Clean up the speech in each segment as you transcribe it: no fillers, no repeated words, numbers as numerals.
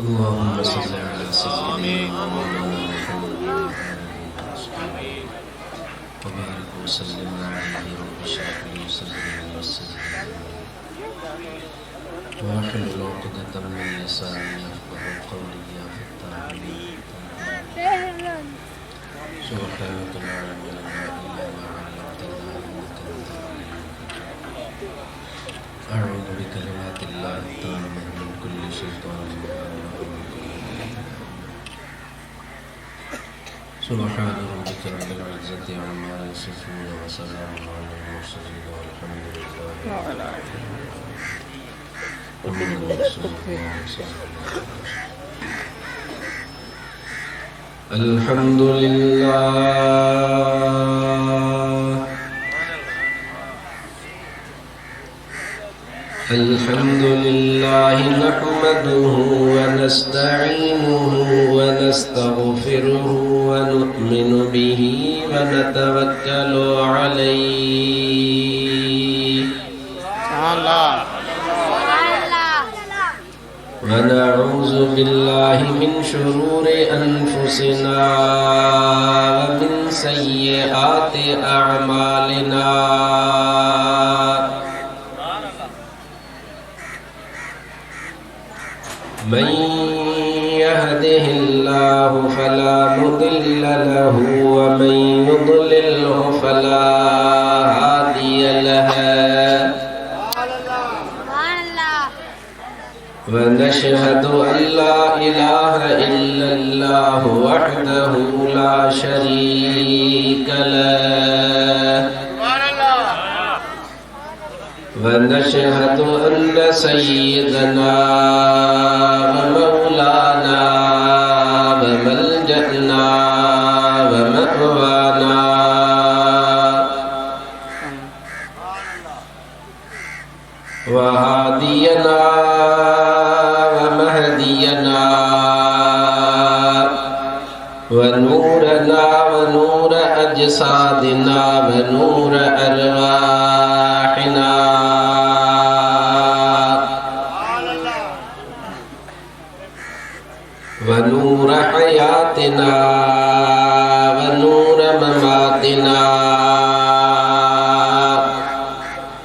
اللهم صل على سيدنا مولانا محمد وبارك وسلم عليه رب اشرح لي صدري ويسر لي واحلل عقدة من لساني يفقهوا قولي يا فتاح سبحانك لا علم لنا إلا ما علمتنا إنك أنت العليم الحكيم أعوذ بكلمات الله التامة من كل شيطان سبحان ربك رب العزة عما يصفون وسلام على المرسلين والحمد لله الحمد لله الحمد لله نحمده ونستعينه ونستغفره ونؤمن به ونتوكل عليه ونعوذ بالله من شرور أنفسنا ومن سيئات أعمالنا من يهده الله فلا مضل له ومن يضلله فلا هادي له ونشهد أن لا إله إلا الله وحده لا شريك له ونشهد أن سيدنا ومولانا وملجأنا ومأوانا وهادينا ومهدينا ونورنا ونور أجسادنا ونور أرواحنا ونور حياتنا ونور مماتنا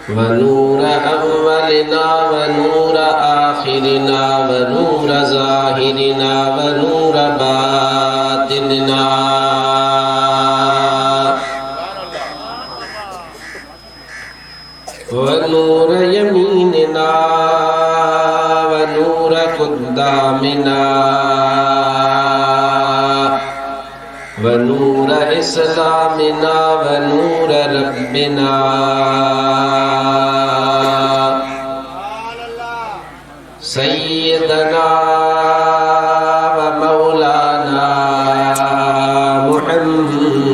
ونور أولنا ونور آخرنا ونور ظاهرنا ونور باطننا ونور يميننا ونور قدامنا ونور إسلامنا ونور ربنا سيدنا ومولانا محمدا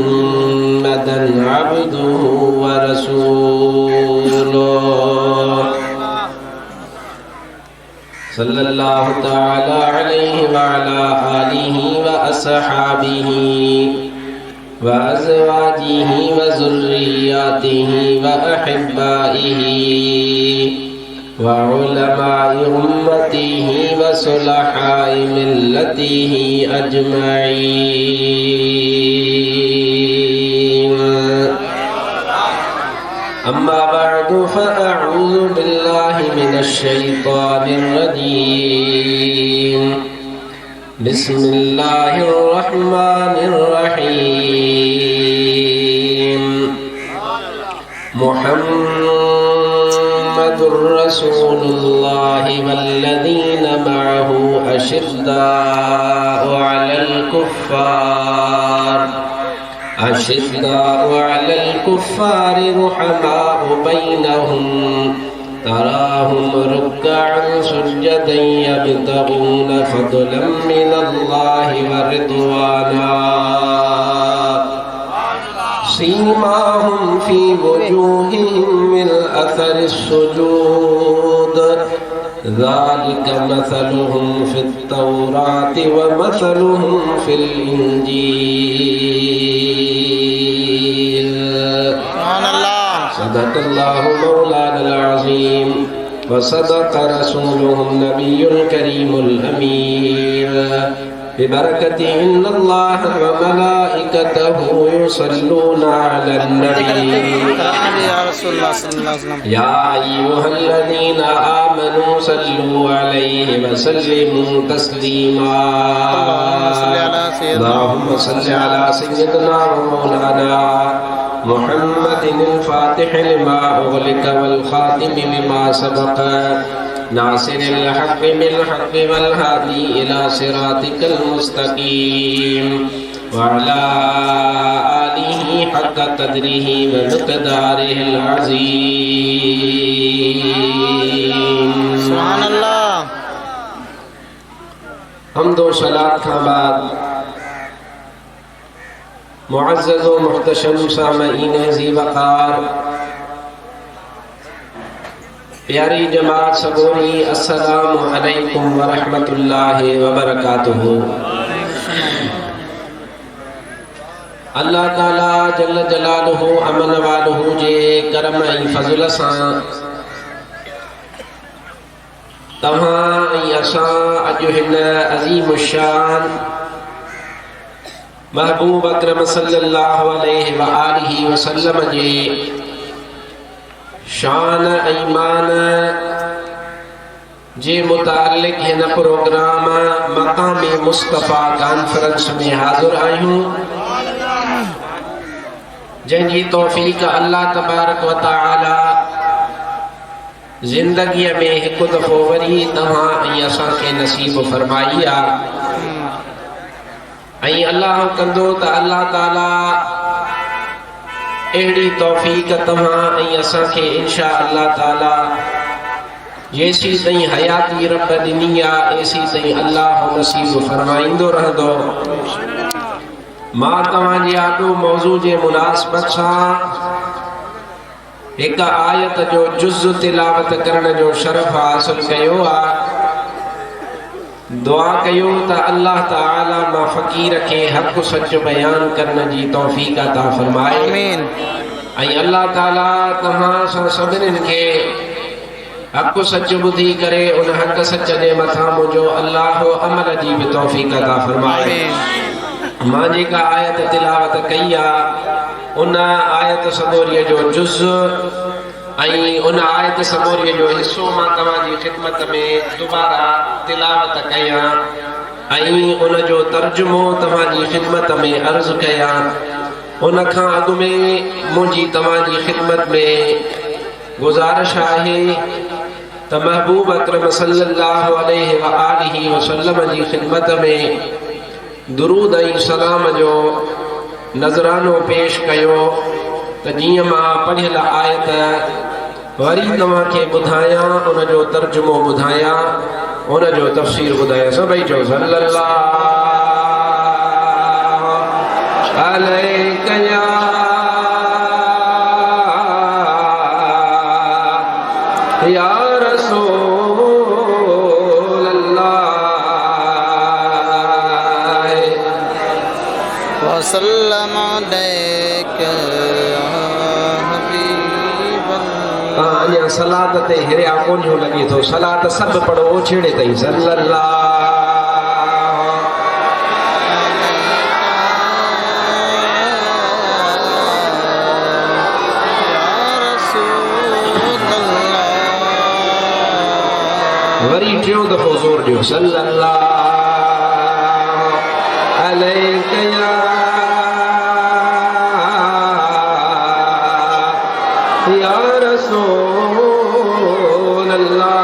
عبده ورسوله صلى الله تعالى عليه وعلى آله وأصحابه وأزواجه وذرياته وأحبائه وعلماء أمته وصلحاء ملته أجمعين أما بعد فأعوذ بالله من الشيطان الرجيم بسم الله الرحمن الرحيم محمد رسول الله والذين معه أشداء على الكفار رحماء بينهم تراهم ركعا سجدا يبتغون فضلا من الله ورضوانا سيماهم في وجوههم من أثر السجود ذلك مثلهم في التوراة ومثلهم في الإنجيل صدق الله مولانا العظيم वसदक़ रसूलुहुन नबियुल करीमुल अमीन बिबरकति इन्नल्लाह व मलाइकतहु युसल्लूना अलन नबी या अय्युहल्लज़ीना आमनू सल्लू अलैहि व सल्लिमू तस्लीमा अल्लाहुम्मा सल्लि अला सय्यिदिना व मौलाना मुहम्मदिल फातिह लिमा उग़लिक़ वल ख़ातिम लिमा सबक़ नासिरिल हक़्क़ि बिल हक़्क़ि वल हादी इला सिरातिकल मुस्तक़ीम व अला आलिहि हक़्क़ क़द्रिहि व मिक़दारिहिल अज़ीम। सुभान अल्लाह। हम्द व सलात के बाद मुअज़्ज़ज़ व मुहतशम सामईन ज़ी वक़ार प्यारी जमात सबोरी अस्सलामु अलैकुम व रहमतुल्लाहि व बरकातुहू। अल्लाह ताला जल्ल जलालुहु अमन वालुहु जे करम ऐं फज़ल सां तव्हां ऐं असां अॼु हिन अज़ीम शान महबूब अकरम सल्लल्लाहु अलैहि व आलिहि वसल्लम जे शान ईमान जे मुतालिक हिन प्रोग्राम मकाम मुस्तफ़ा कॉन्फ्रेंस में हाज़िर आहियूं, जंहिंजी तौफ़ीक़ अल्लाह तबारक व तआला ज़िंदगीअ में हिकु दफ़ो वरी तव्हां ऐं असांखे नसीब फरमाई आहे। ऐं अल्लाह कंदो त अल्लाह ताला अहिड़ी तौफ़ीक़ तव्हां ऐं असांखे इंशा अल्लाह ताला जेसी ताईं हयाती रब ॾिनी आहे एसी ताईं अल्लाह नसीब फरमाईंदो रहंदो। मां तव्हांजे आॾो मौज़ू जे मुनासिबत सां हिकु आयत जो जुज़ तिलावत करण जो शरफ़ हासिल कयो आहे। दुआ कयो त अल्लाह ताला मां फ़क़ीर खे हक़ सच बयान करण जी तौफ़ीक़ अता फ़रमाए। आमीन। ऐं अल्लाह ताला तव्हां सां सभिनीनि खे हक़ सच ॿुधी करे उन हक़ सच जे मथां मुंहिंजो अल्लाह अमल जी बि तौफ़ीक़ अता फ़रमाए। मां जेका आयत तिलावत कई आहे उन आयत सबोरीअ जो जुज़ ऐं उन आयत सबोरीअ जो हिस्सो मां तव्हांजी ख़िदमत में दुबारा तिलावत कयां ऐं उन जो तर्जुमो तव्हांजी ख़िदमत में अर्ज़ु कयां। उन खां अॻु में मुंहिंजी तव्हांजी ख़िदमत में गुज़ारिश आहे त महबूब अकरम सल्लल्लाहु अलैहि व आलिहि वसल्लम जी ख़िदमत में दुरूद ऐं सलाम जो नज़रानो पेश कयो त जीअं मां पढ़ियल आयत वरी तव्हांखे ॿुधायां, उन जो तर्जुमो ॿुधायां, उन जो तफ़सीर ॿुधायां। सभई चओ सल्लल्लाहु अलैका या रसूल अल्लाह वसल्लम अलैका या हबीब अल्लाह। सलात ते हिरिया कोन्हियूं लॻे थो, सलात सभु पढ़ो ओछेड़े ताईं सल्लल्लाहु वरी टियों दफ़ो ज़ोर ॾियो सल्लल्लाहु अलैका या रसूल अल्लाह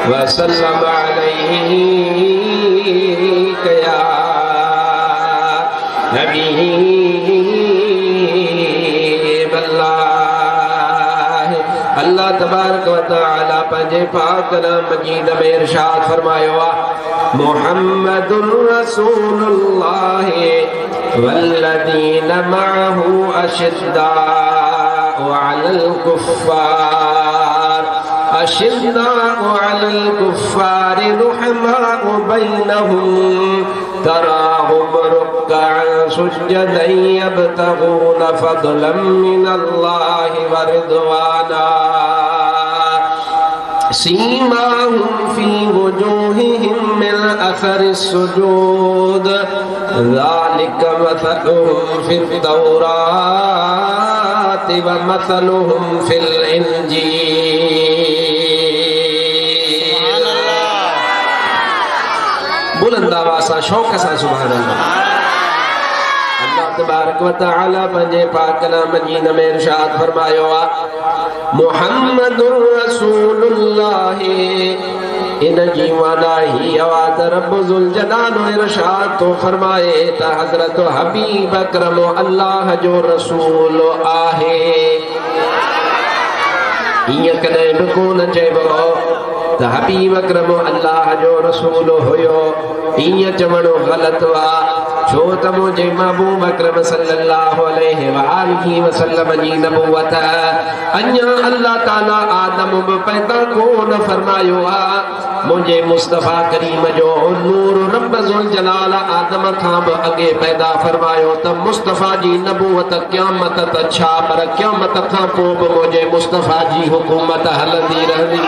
वसल्लम अलैका या हबीब अल्लाह। अल्लाह तबारक व तआला पंहिंजे पाक मजीद में इरशाद फरमायो आहे मुहम्मदुर रसूलुल्लाह वल्लज़ीना मअहू अशिद्दाउ अलल कुफ्फार रुहमाउ बैनहुम तराहुम रुक्कअन सुज्जदन यब्तगून फदलन मिनल्लाहि व रिदवाना सीमाहुम फी वुजूहिहिम मिन असरिस सुजूद ज़ालिक मसलुहुम फित तौरात व मसलुहुम फिल इंजील। बुलंद आवाज़ सां शौक़ सां सुभान अल्लाह। अल्लाह तबारक व तआला पंहिंजे पाक कलाम मजीद में इरशाद फरमायो आहे मुहम्मदुर रसूलुल्लाह इन जी वाला ही आवाज़ रब ज़ुल जलाल इरशाद तो फरमाए त हज़रत हबीब अकरम अल्लाह जो रसूल आहे। ईअं कॾहिं बि कोन चइबो त हबीब अकरम अल्लाह जो रसूल हुयो। ईअं चवणो ग़लति आहे छो त मुंहिंजे महबूब अकरम सल्लल्लाहु अलैहि व आलिहि वसल्लम जी नबूवत अञा अल्लाह ताला आदम बि पैदा कोन फरमायो आहे। मुंहिंजे मुस्तफ़ा करीम जो नूर रब ज़ुल जलाल आदम खां बि अॻे पैदा फरमायो त मुस्तफ़ा जी नबूवत क़यामत त छा पर क़यामत खां पोइ बि मुंहिंजे मुस्तफ़ा जी हुकूमत हलंदी रहंदी।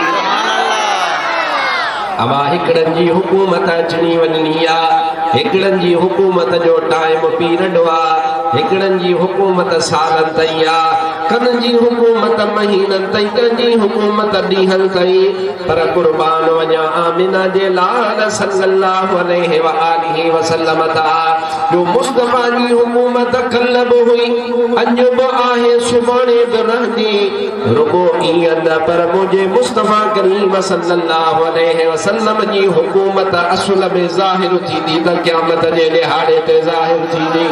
अमा हिकिड़नि जी हुकूमत अचणी वञणी आहे, हिकिड़नि जी हुकूमत जो टाइम पीरियड आहे, हिकिड़नि जी हुकूमत सालनि ताईं आहे, कनि जी हुकूमत महीननि ताईं, कंहिंजी हुकूमत ॾींहंनि ताईं। पर क़ुर्बान वञा आमिना जे लाल सल्लल्लाहु अलैहि व आलिहि वसल्लम ता जो मुस्तफ़ा जी हुकूमत कल्ह बि हुई, अॼु बि आहे, सुभाणे बि रहंदी। रुगो ईअं न पर मुंहिंजे मुस्तफ़ा करीम सल्लल्लाहु अलैहि वसल्लम जी हुकूमत असुल में ज़ाहिर थींदी त क़यामत जे ॾिहाड़े ते ज़ाहिर थींदी।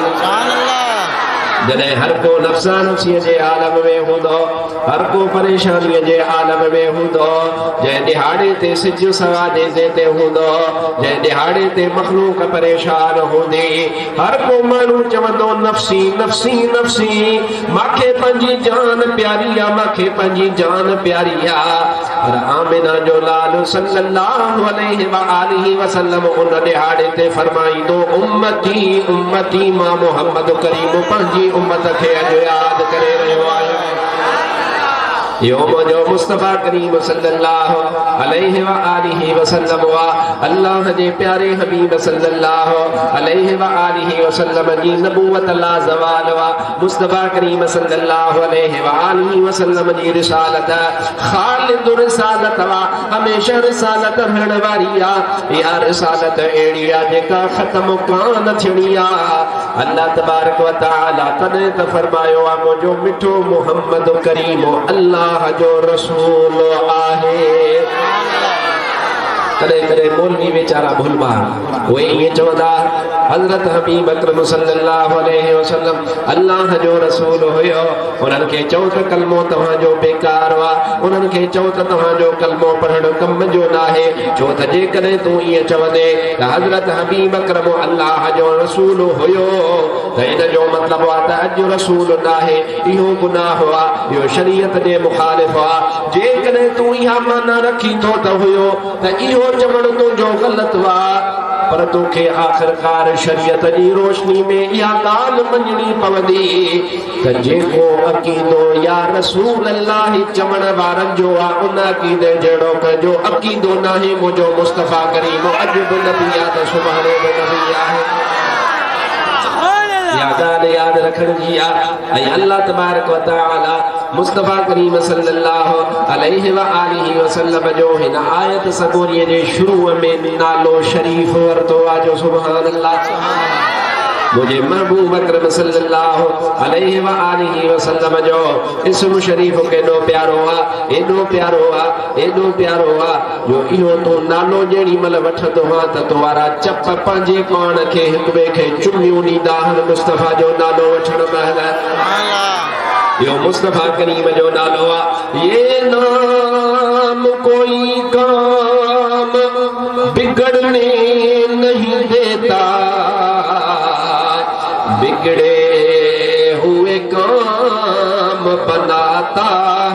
जॾहिं हर को नफ़्सा नफ़्सीअ जे आलम में हूंदो, हर को परेशानीअ जे आलम में हूंदो, जंहिं ॾिहाड़े ते सिज सवा देज़े ते हूंदो, जंहिं ॾिहाड़े ते मख़लूक परेशान हूंदी, हर को माण्हू चवंदो नफ़्सी नफ़्सी नफ़्सी, मूंखे पंहिंजी जान प्यारी आहे, मूंखे पंहिंजी जान प्यारी आहे। पर आमिना जो लाल सल्लल्लाहु अलैहि व आलिहि वसल्लम उन ॾिहाड़े ते फरमाईंदो उम्मती उम्मती मां मोहम्मद करीम पंहिंजी उम्मत खे अॼु यादि करे रहियो आहियां। यो मुंहिंजो मुस्तफ़ा करीम सल्लल्लाहु अलैहि व आलिहि वसल्लम वा अल्लाह जे प्यारे हबीब सल्लल्लाहु अलैहि व आलिहि वसल्लम जी नबूवत ला ज़वाल वा मुस्तफ़ा करीम सल्लल्लाहु अलैहि व आलिहि वसल्लम जी रिसालत ख़ालिद रिसालत वा हमेशा रिसालत रहण वारी आहे। इहा रिसालत अहिड़ी आहे जेका ख़त्म कान थियणी आहे। अल्लाह तबारक व तआला तॾहिं त फरमायो आहे मुंहिंजो मिठो मुहम्मद करीम अल्लाह जो रसूल आहे। कॾहिं कॾहिं मौलवी वीचारा भुलबार उहे ईअं चवंदा हज़रत हबीब अकरम सल्लल्लाहु अलैहि वसल्लम अल्लाह जो रसूल हुयो। उन्हनि खे चओ त कलमो तव्हांजो बेकार आहे, उन्हनि खे चओ त तव्हांजो कलमो पढ़णु कम जो न आहे। छो त जेकॾहिं तूं ईअं चवंदे त हज़रत हबीब अकरम अल्लाह जो रसूल हुयो त इन जो मतिलबु आहे त अॼु रसूल न आहे, इहो गुनाह आहे, इहो शरीयत जे मुखालिफ़ आहे। जेकॾहिं तूं इहा माना रखी थो त हुयो त इहो चवणु तुंहिंजो ग़लति आहे। पर तोखे आख़िरकार शरीयत जी रोशनी में इहा ॻाल्हि मञणी पवंदी त जेको अक़ीदो या रसूल अल्लाह चवण वारनि जो आहे उन अक़ीदे जहिड़ो कजो अक़ीदो न आहे मुंहिंजो मुस्तफ़ा करीम अॼु बि नबी आहे त सुभाणे बि नबी आहे। याद रखण जी आहे। ऐं अल्लाह तबारक व तआला मुस्तफ़ा करीम सल्लल्लाहु अलैहि व आलिहि वसल्लम जो हिन आयत सगोरीअ जे शुरूअ में नालो शरीफ़ वरितो आहे जो सुभान अल्लाह। मुझे महबूब अकरम सल्लल्लाहु अलैहि व आलिहि वसल्लम जो इस्म शरीफ केॾो प्यारो आहे, एॾो प्यारो आहे, एॾो प्यारो आहे जो इहो तो नालो जेॾी महिल वठंदो आहे त तोवारा चप पंहिंजे पाण खे हिक ॿिए खे चुमियूं ॾींदा आहिनि मुस्तफ़ा जो नालो वठण महिल। यो मुस्तफ़ा करीम जो नालो आहे। ये नाम कोई काम बिगड़ने नहीं देता, बिगड़े हुए काम बनाता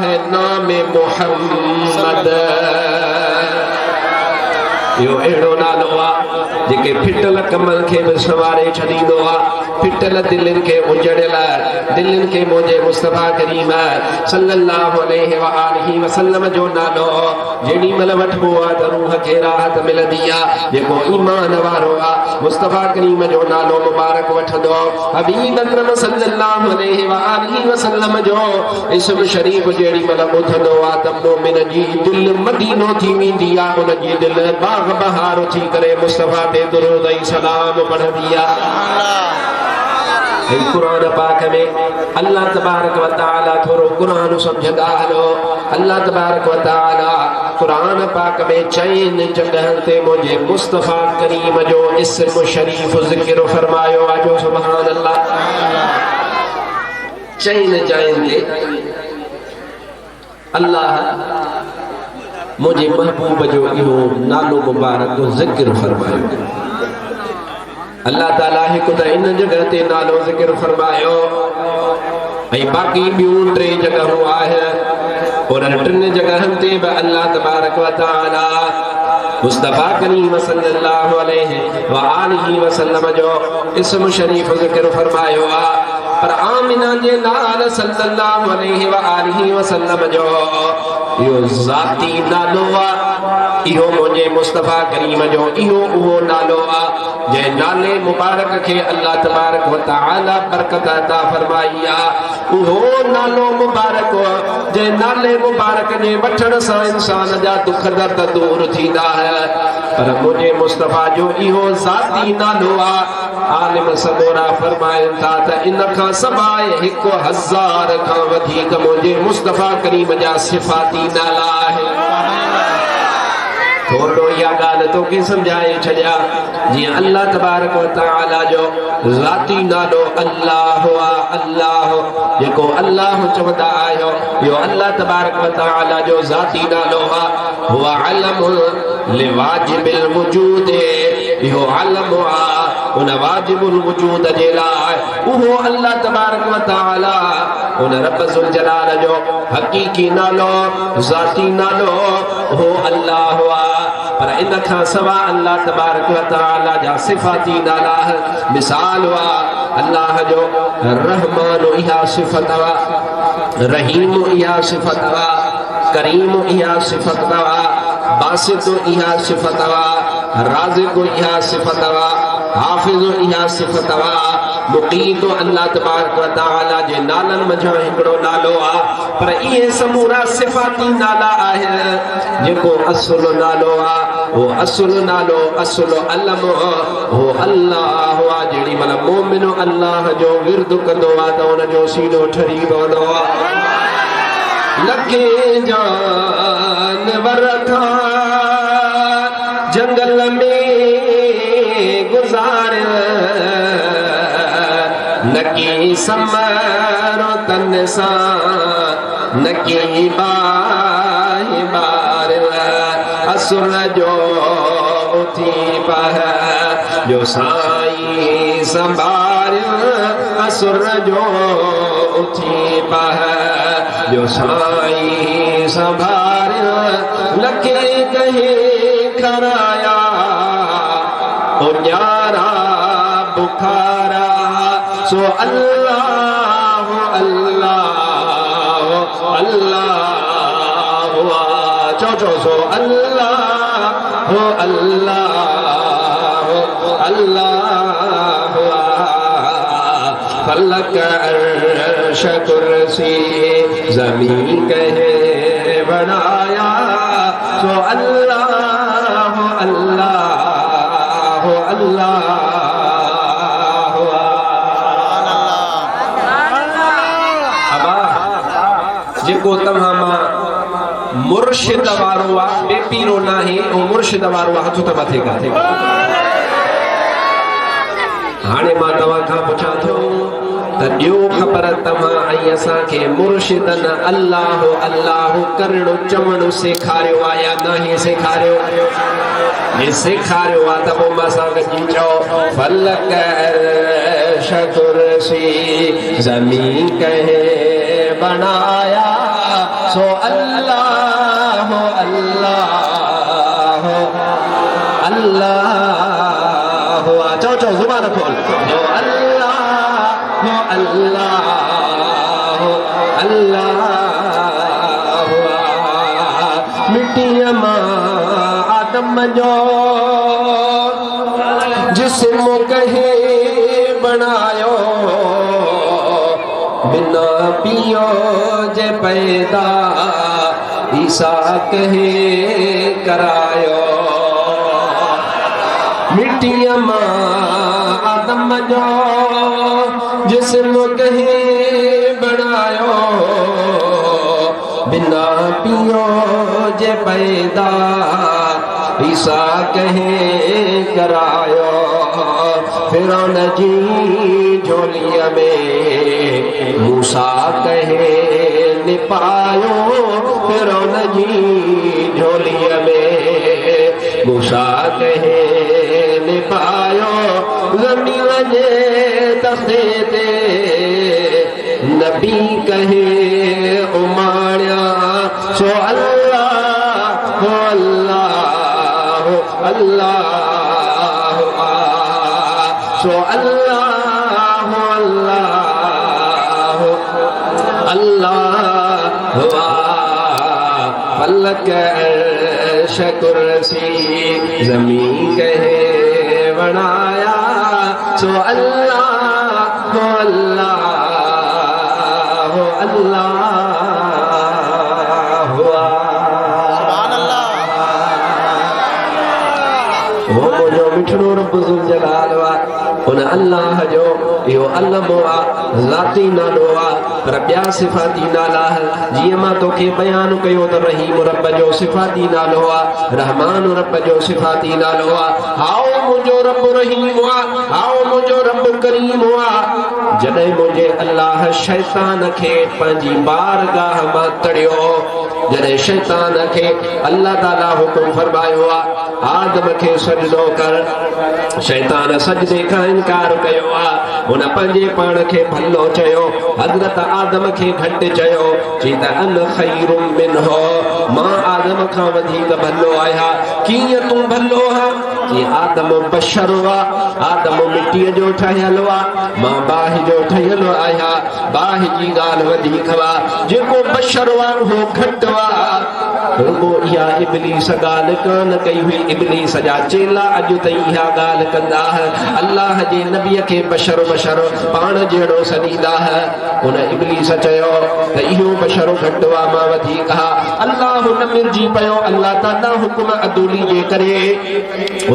है नाम मोहम्मद। यो अहिड़ो नालो आहे जेके फिटल कमल खे बि सवारे छॾींदो आहे फिटल दिलनि खे उजड़ियल दिलनि खे मुंहिंजे मुस्तफ़ा करीम सल्लल्लाहु अलैहि व आलिहि वसल्लम जो नालो जेॾी महिल वठिबो आहे त रूह खे राहत मिलंदी आहे जेको ईमान वारो आहे मुस्तफ़ा करीम जो नालो मुबारक वठंदो हबीब अकरम सल्लल्लाहु अलैहि व आलिहि वसल्लम जो इस्म शरीफ़ जेॾी महिल ॿुधंदो आहे त मोमिन जी दिलि मदीनो थी वेंदी आहे उन जी दिलि बाग़ बहार थी करे मुस्तफ़ा ते दुरूद ऐं सलाम पढ़ंदी आहे कुरान पाक में अल्लाह तबारक व तआला थोरो कुरान समझंदा हलो अल्लाह तबारक व तआला कुरान पाक में चइनि जगहनि ते मुंहिंजे मुस्तफ़ा करीम जो इस्म शरीफ़ ज़िक्र फरमायो आहे जो सुभान अल्लाह चइनि जगहनि ते अल्लाह मुंहिंजे महबूब जो इहो नालो मुबारक ज़िक्र फरमायो अल्लाह ताला हिकु त इन जगह ते नालो ज़िक्र फरमायो ऐं बाक़ी ॿियूं टे जगहूं आहिनि उन टिनि जगहनि ते बि अल्लाह तबारक व तआला मुस्तफ़ा करीम सल्लल्लाहु अलैहि व आलिहि वसल्लम जो इस्म शरीफ़ ज़िक्र फरमायो आहे पर आमिना जे नाल सल्लल्लाहु अलैहि व आलिहि वसल्लम जो इहो ज़ाती नालो आहे इहो मुंहिंजे मुस्तफ़ा करीम जो इहो उहो नालो आहे जंहिं नाले मुबारक खे अल्लाह तबारक व तआला बरकत अता फरमाई आहे उहो नालो मुबारक जंहिं नाले मुबारक जे वठण सां इंसान जा दुख दर्द दूर थींदा पर मुंहिंजे मुस्तफ़ा जो इहो ज़ाती नालो आहे आलिम सदोरा फरमाइनि था त इन खां सवाइ 1000 खां वधीक मुंहिंजे मुस्तफ़ा करीम जा सिफ़ाती नाला आहिनि थोरो इहा ॻाल्हि तोखे सम्झाए छॾिया जीअं अल्लाह तबारक व तआला जो ज़ाती नालो अल्लाह आहे अल्लाह जेको अल्लाह चवंदा आहियो इहो अल्लाह तबारक व तआला जो ज़ाती नालो आहे हुआ अलमुल लिवाजिबिल वजूद इहो अलम आहे उन वाजिबुल वजूद जे लाइ उहो अल्लाह तबारक व तआला उन रब ज़ुल जलाल जो हक़ीक़ी नालो ज़ाती नालो हो अल्लाह आहे पर इन खां सवा अल्लाह तबारक व तआला जा सिफ़ाती नाला मिसाल आहे अल्लाह जो रहमान इहा सिफ़त आहे रहीम इहा सिफ़त आहे करीम इहा सिफ़त आहे बासित इहा सिफ़त आहे राज़िक़ इहा सिफ़त आहे हाफ़िज़ इहा सिफ़त आहे मुक़ीत अल्लाह तबारक व तआला जे नालनि मंझां हिकिड़ो नालो आहे पर इहे समूरा सिफ़ाती नाला आहिनि जेको असुल नालो आहे वो असुल नालो असुल अलम हो अल्लाह आहे जेॾी महिल मोमिन अल्लाह जो विर्द कंदो आहे त उन जो सीनो ठरी पवंदो आहे लखे जानवर खां जंगल में गुज़ार नकी समरो तन सां नकी बाहि बार असुर जो उथी पह जो साईं संभार असुर जो उथी पह जो साईं संभार लखे कहे खराया उन्यारा बुखारा सो अल्लाह अल्लाह अल्लाह चो सो अल्लाह अल्लाह अल्लाह फलक अर्श कुर्सी ज़मीन कहे बनाया सो अल्लाह अल्लाह अल्लाह जेको तव्हां मां मुर्शिद वारो आहे बेपीरो नाहे ऐं मुर्शिद वारो आहे हथ त मथे काथे हाणे मां तव्हां खां पुछां थो त ॾियो ख़बर तव्हां ऐं असांखे मुर्शिदन अल्लाह अल्लाह करणो चवणो सेखारियो आहे या नाहे सेखारियो जे सेखारियो आहे त पोइ मां सां गॾु चओ फलक अर्श कुर्सी ज़मीन कहे बनाया सो अल्लाह अल्लाह अल्लाह मिट्टी मां आदम जो जिस्म कहे बनायो बिना पियो जे पैदा ईसा कहे करायो मिट्टी मां आदम जो जिस्म कहे बनायो बिना पियो जे पैदा ईसा कहे करायो फिरौन जी झोलीअ में मूसा कहे निपायो फिरौन जी झोलीअ में मूसा कहे निपायो ज़मीन जे तख़्ते ते नबी कहे उमाणिया सो अल्लाह हो अल्लाह हो अल्लाह सो अल्लाह हो अल्लाह हो अल्लाह हो फलक अर्श कुर्सी ज़मीन कहे बनाया सो अल्लाह हो अल्लाह हो अल्लाह हुआ वो मुझो मिठड़ो रब ज़ुल जलाल वा उन अल्लाह जो यो अल्लाह ज़ाती नालो आहे पर ॿिया सिफ़ाती नाला जीअं मां तोखे बयानु कयो त रहीम रब जो सिफ़ाती नालो आहे रहमान रब जो सिफ़ाती नालो आहे हाओ मुंहिंजो रब रहीम आहे हाओ मुंहिंजो रब करीम आहे जॾहिं मुंहिंजे अल्लाह शैतान खे पंहिंजी बारगाह मां तड़ियो जॾहिं शैतान खे अल्लाह ताला हुकुम फरमायो आहे आदम खे सजदो कर शैतान सजदे खां इनकार कयो आहे हुन पंहिंजे पाण खे भलो चयो हज़रत आदम खे घटि चयो चई त अन खैरुम मिन्हो मां आदम खां वधीक भलो आहियां कीअं तूं भलो आहे चई आदम बशर हुआ आदम मिटीअ जो ठहियल हुआ मां बाहि जो ठहियल आहियां बाहि जी ॻाल्हि वधीक हुआ जेको बशर हुआ उहो घटि हुआ रुगो इहा इब्लीस ॻाल्हि कान कई हुई इब्लीस जा चेला अॼु ताईं इहा ॻाल्हि कंदा अल्लाह जे नबीअ खे बशर बशर पाण जहिड़ो सॾींदा उन इब्लीस चयो त इहो बशर घटि हुआ मां वधीक अल्लाह न मिरजी पियो अल्लाह ताला हुकुम अदूली जे करे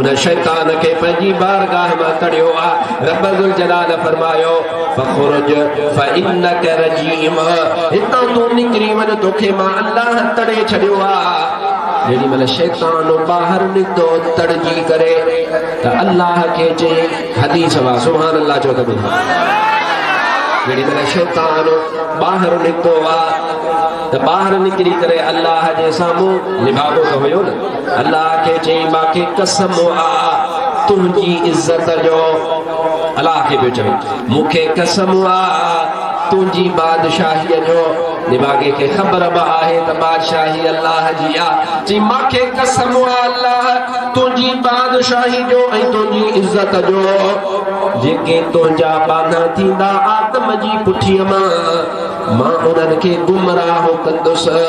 उन शैतान खे पंहिंजी बारगाह मां तड़ियो आहे रब ज़ुल जलाल फरमायो फखुरुज फइन्नक रजीम हितां तूं निकिरी वञ तोखे मां अल्लाह तड़े छॾियो आहे जेॾी महिल शैतान ॿाहिरि निकितो तड़जी करे त अल्लाह खे चई हदीस वा सुभान अल्लाह चओ त जेॾी महिल शैतान ॿाहिरि निकितो आहे त ॿाहिरि निकिरी करे अल्लाह जे साम्हूं निभाॻो त हुयो न अल्लाह खे चई मूंखे कसम आहे तुंहिंजी इज़त जो अल्लाह खे पियो चवे मूंखे कसम आहे तुंहिंजी बादशाहीअ जो निभागे खे ख़बर बि आहे त बादशाही अल्लाह जी आहे चई मूंखे कसम आहे अल्लाह तुंहिंजी बादशाही जो ऐं तुंहिंजी इज़त जो जेके तुंहिंजा बाना थींदा आदम जी पुठीअ मां उन्हनि खे गुमराह कंदुसि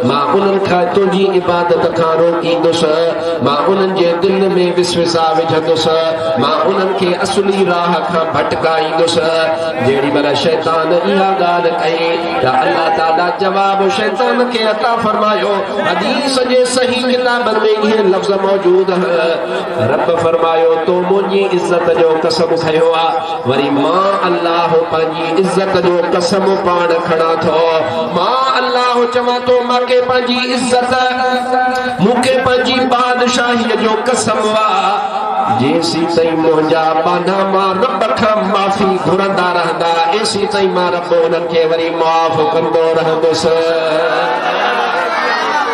मां उन्हनि खां तुंहिंजी इबादत खां रोकींदुसि मां उन्हनि जे दिलि में विसविसा विझंदुसि मां उन्हनि खे असली राह खां भटकाईंदुसि जेॾी महिल शैतान इहा ॻाल्हि कई त अल्लाह ताला जवाब शैतान खे अता फरमायो हदीस जे सही किताबनि में इहे लफ़्ज़ मौजूद रब फरमायो तो मुंहिंजी इज़त जो कसम खयो आहे वरी मां अल्लाह पंहिंजी इज़त जो कसम पाण खणा थो मां अल्लाह चवां थो मूंखे पंहिंजी इज़त मूंखे पंहिंजी बादशाहीअ जो कसम आहे जेसी ताईं मुंहिंजा बाना मां रब खां माफ़ी घुरंदा रहंदा एसी ताईं मां रब उन्हनि खे वरी माफ़ कंदो रहंदुसि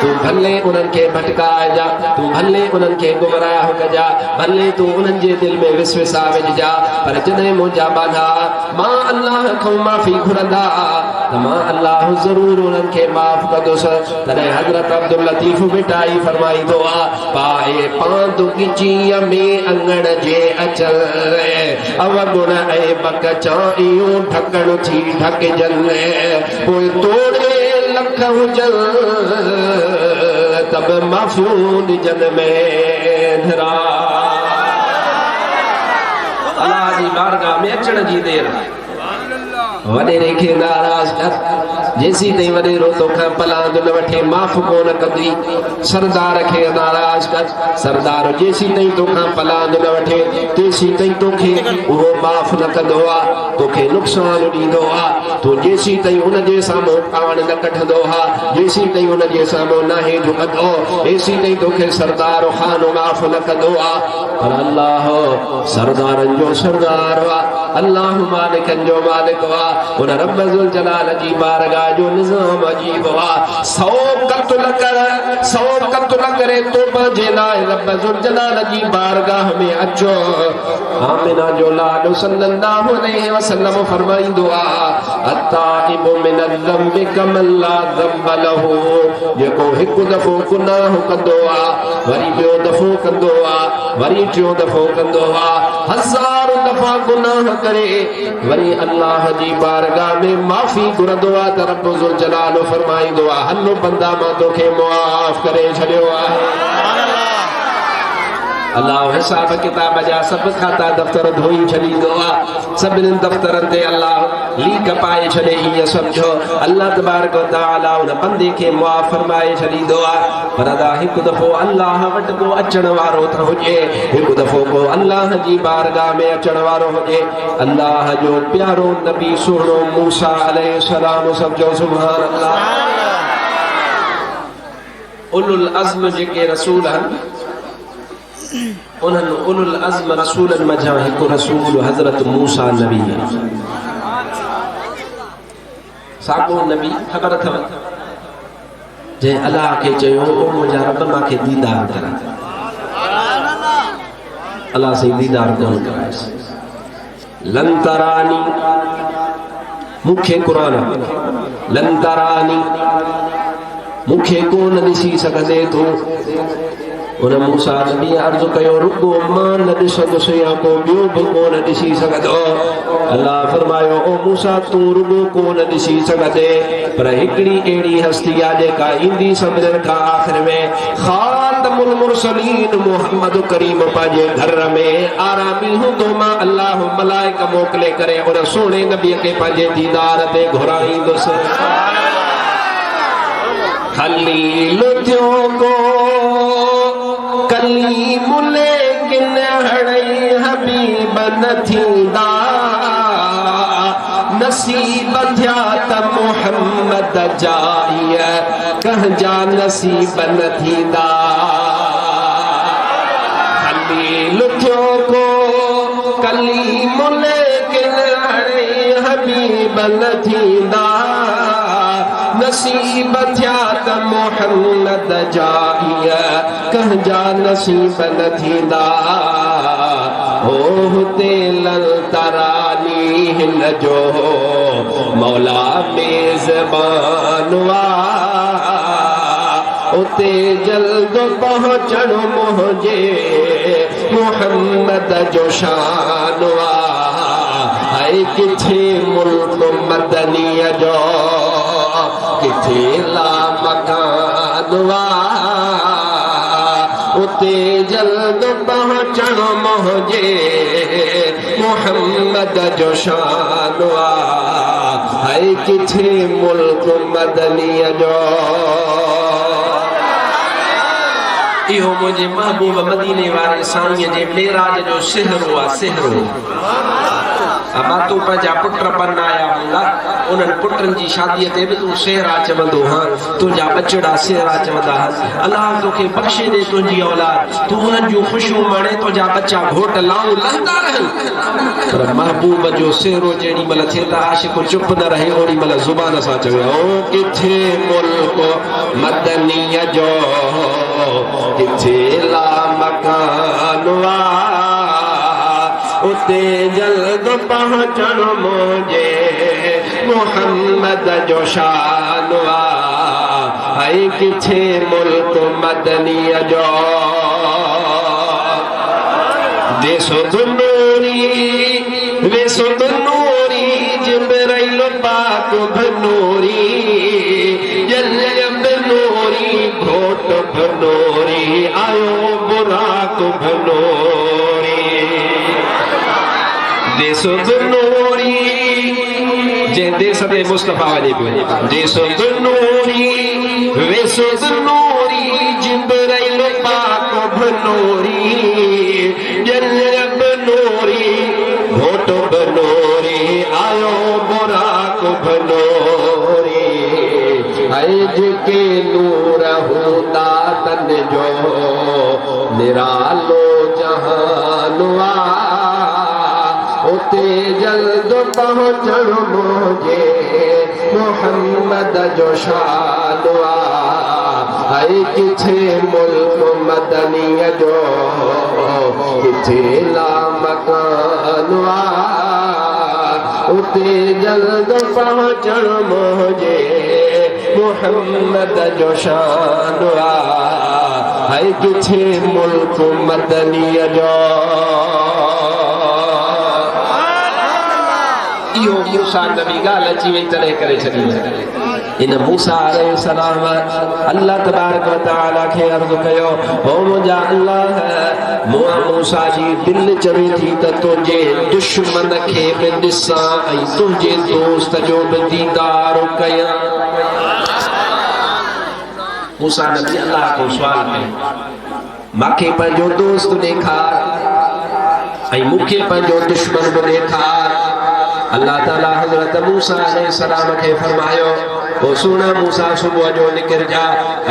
तू भले उन्हनि खे भटकाइजा तू भले उन्हनि खे गुमराह कजा भले तू उन्हनि जे दिलि में विसविसा विझजा पर जॾहिं मुंहिंजा बाना मां अल्लाह खां माफ़ी घुरंदा त मां अल्लाह ज़रूर उन्हनि खे माफ़ कंदुसि तॾहिं हज़रत अब्दुल लतीफ़ मिटाई फरमाईंदो आहे पाए पांदु गिचीअ में अङण जे अचल अवगुण ऐं बक चाइयूं ढकण थी ढकजनि पोइ तोड़े लख हुजल त तब माफून जन्मे धरा अल्लाह जी बारगाह में अचण जी देर वडेरे खे नाराज कर जैसी तई वडेरो तोखा पलांद न वठे माफ कोन कंदी सरदार खे नाराज कर सरदार जैसी तई तोखा पलांद न वठे तेसी तई तोखे वो माफ न कंदो आ तोखे नुक़सान दींदो आ तो जैसी तई उन जे सामो कान न कढंदो आ जैसी तई उन जे सामो नाहे झुकंदो ऐसी तई तोखे सरदार खान माफ न कंदो आ पर अल्लाह सरदारन जो सरदार आ अल्लाह मालिकन जो मालिक आ उन रब जुल जलाल जी बारगाह जो निजाम अजीब वा सौ कत्ल करे तो पंहिंजे लाइ रब जुल जलाल जी बारगाह में अचो आमिना जो लाल सल्लल्लाहु अलैहि वसल्लम फरमाईंदो आ अत्ताइबु मिनल ज़म्बि कमन ला ज़म्ब लहू जेको हिकु दफ़ो गुनाह कंदो आ वरी ॿियो दफ़ो कंदो आ वरी टियों दफ़ो कंदो आ हज़ार दफ़ा गुनाह करे वरी अल्लाह जी बारगाह में माफ़ी घुरंदो आ त रब ज़ुल जलाल फरमाईंदो आ हलो बंदा मां तोखे मुआफ़ करे छॾियो आहे अल्लाह हिसाब किताब जा सब खाता दफ्तर धोई छॾींदो आ सभिनी दफ्तरनि ते अल्लाह लीक पाए छॾे ईअं सम्झो अल्लाह तबारक व तआला उन बंदे खे मुआफ़ फरमाए छॾींदो आ पर अदा हिकु दफ़ो अल्लाह वटि को अचण वारो त हुजे हिकु दफ़ो को अल्लाह जी बारगाह में अचण वारो हुजे अल्लाह जो प्यारो नबी सुहिणो मूसा अलैहिस्सलाम सम्झो सुभान अल्लाह उलुल अज़्म जेके रसूल आहिनि उन्हनि उलुल अज़्म रसूलन मझां हिकु रसूल हज़रत मूसा नबी साॻियो नबी ख़बर अथव जंहिं अलाह खे चयो ओ मुंहिंजा रब मूंखे दीदार करा अलाह से दीदार कोन करायसि लन तरानी मूंखे क़ुरान लन तरानी मूंखे कोन ॾिसी सघंदे तूं उन मूसा नबी अर्ज़ कयो रुगो मां न ॾिसंदुसि या को ॿियो बि कोन ॾिसी सघंदो अल्लाह फरमायो ओ मूसा तूं रुगो कोन ॾिसी सघंदे पर हिकिड़ी अहिड़ी हस्ती आहे जेका ईंदी सभिनीनि खां आख़िर में ख़ातमुल मुरसलीन मुहम्मद करीम पंहिंजे घर में आरामी हूंदो मां अल्लाह मलाइक मोकिले करे उन सोणे नबीअ खे पंहिंजे दीदार ते घुराईंदुसि खलील थियो को कलीम लेकिन हड़ई हबीब न थींदा नसीब थिया त मुहम्मद जाइय कहजा नसीब न थींदा खलील थियो को कलीम लेकिन हड़ई हबीब न थींदा नसीब थिया त मुहम्मद जाइय कहजा नसीब न थींदा ओ हुते ललतरानी हिन जो मौला मेज़बान वा उते जल्द पहुचण मुंहिंजे मुहम्मद जो शान वा ऐं किथे मुल्क मदनीअ जो किथे ला मकान वा उते जल्द पहुचण मुंहिंजे मुहम्मद जो शान वा ऐं किथे मुल्क मदनीअ जो इहो मुंहिंजे महबूब मदीने वारे साईं जे मेराज जो सिहरो आहे सिहरो मां तूं पंहिंजा पुट बनाया हूंदा उन्हनि पुटनि जी शादीअ ते बि तूं सेहरा चवंदो हा तुंहिंजा बचड़ा सेहरा चवंदा अल्लाह तोखे बख़्शे ॾे तुंहिंजी औलाद तूं उन्हनि जूं ख़ुशियूं माणे तुंहिंजा बच्चा घोट लाऊं लहंदा रहनि पर महबूब जो सेहरो जेॾी महिल थिए त आशिक़ चुप न रहे ओॾी महिल ज़ुबान सां चवे ओ किथे मुल्क मदनीअ जो किथे ला मकान वा उते जल्द पहुचण मुंहिंजे मुहम्मद जो शान वा ऐं किथे मुल्क मदनीअ जो देसो नूरी जिब्राइल पाक बनूरी जल्द बनूरी घोट भनोरी आयो बुराक भनोरी देसो भनोरी जे देस ते मुस्तफा वने पियो देसो भनोरी वेसो भनोरी जिब्राइल पाक भनोरी जन्नत भनोरी घोट भनोरी आयो बुराक भनोरी आए जेके नूर होता तन जो निरालो जहानुआ उते जल्द पहुँचण मुझे मोहम्मद जो शानुआ आए किथे मुल्क मदनीय जो किथे ला मकानुआ उते जल्द पहुँचण मुझे मोहम्मद जो शानुआ आए किथे मुल्क मदनीय जो इहो मूसा नबी ॻाल्हि अची वई तॾहिं करे छॾी इन मूसा अलैहिस्सलाम अल्लाह तबारक व तआला खे अर्ज़ कयो ओ मुंहिंजा अल्लाह मूसा जी दिलि चवे थी त तुंहिंजे दुश्मन खे बि ॾिसां ऐं तुंहिंजे दोस्त जो बि दीदार कयां मूसा नबी अल्लाह को सुवाल कयो मूंखे पंहिंजो दोस्त ॾेखार ऐं मूंखे पंहिंजो दुश्मन बि ॾेखार अल्लाह ताला हज़रत मूसा अलैहिस्सलाम खे फरमायो ओ सुना मूसा सुबुह जो निकिर जा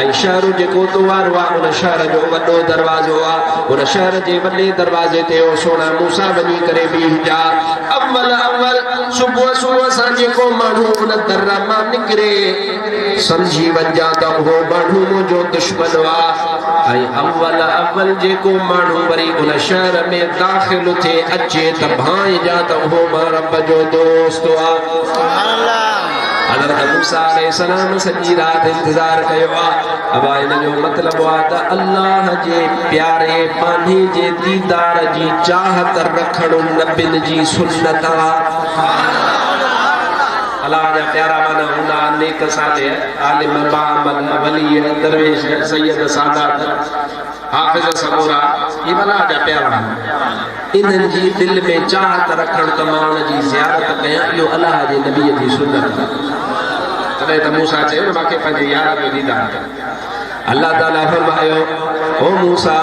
ऐं शहर जेको तो वारो आहे उन शहर जो वॾो दरवाज़ो आहे उन शहर जे वॾे दरवाज़े ते ओ सोना मूसा वञी करे बीह जा अव्वल सुबुह सुबुह सां जेको माण्हू उन दर मां निकिरे समझी वञा त उहो माण्हू मुंहिंजो दुश्मन आहे ऐं अव्वल जेको माण्हू वरी उन शहर में दाख़िल थिए अचे त भाई जा त उहो मां रब जो दोस्त आहे हज़रत मूसा अलैहिस्सलाम सॼी रात इंतज़ार कयो आहे अब इन जो मतलब आहे त अल्लाह जे प्यारे पानी जे दीदार जी चाहत रखण नबियुनि जी सुन्नत आहे अल्लाह जा प्यारा माना हूंदा नेक सालिह आलिम बामल वली दरवेश सैयद सादात हाफिज समूरा ये अल्लाह जा प्यारा इन्हनि जी दिल में चाहत रखण त मां उन जी ज़ियारत कयां इहो अल्लाह जे नबी जी सुन्नत तॾहिं त मूसा चयो मूंखे पंहिंजे यार जो दीदार अल्लाह ताला फरमायो ओ मूसा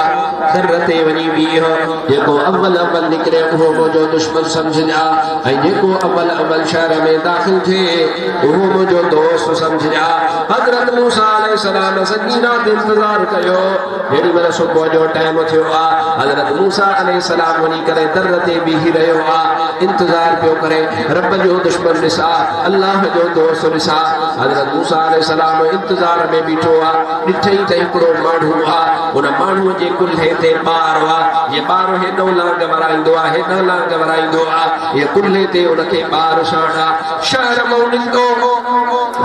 दर ते वञी बीह जेको अव्वल निकिरे उहो मुंहिंजो दुश्मन समझजा ऐं जेको अव्वल शहर में दाख़िल थिए उहो मुंहिंजो दोस्त समझजा हज़रत मूसा अलैहिस्सलाम सॼी रात इंतज़ार कयो जेॾी महिल सुबुह जो टाइम थियो आहे हज़रत मूसा अलैहिस्सलाम वञी करे दर ते बीही रहियो आहे इंतज़ार पियो करे रब जो दुश्मन ॾिसा अल्लाह जो दोस्त ॾिसा हज़रत मूसा अलैहिस्सलाम इंतज़ार में बीठो आहे ॾिठई त हिकिड़ो माण्हू आहे उन माण्हूअ जे कुल्हे ते ॿार आहे ये ॿार हेॾो लांग वराईंदो आहे हेॾो लांग वराईंदो आहे ये कुल्हे ते उनखे ॿार शाणा शहर मां निकितो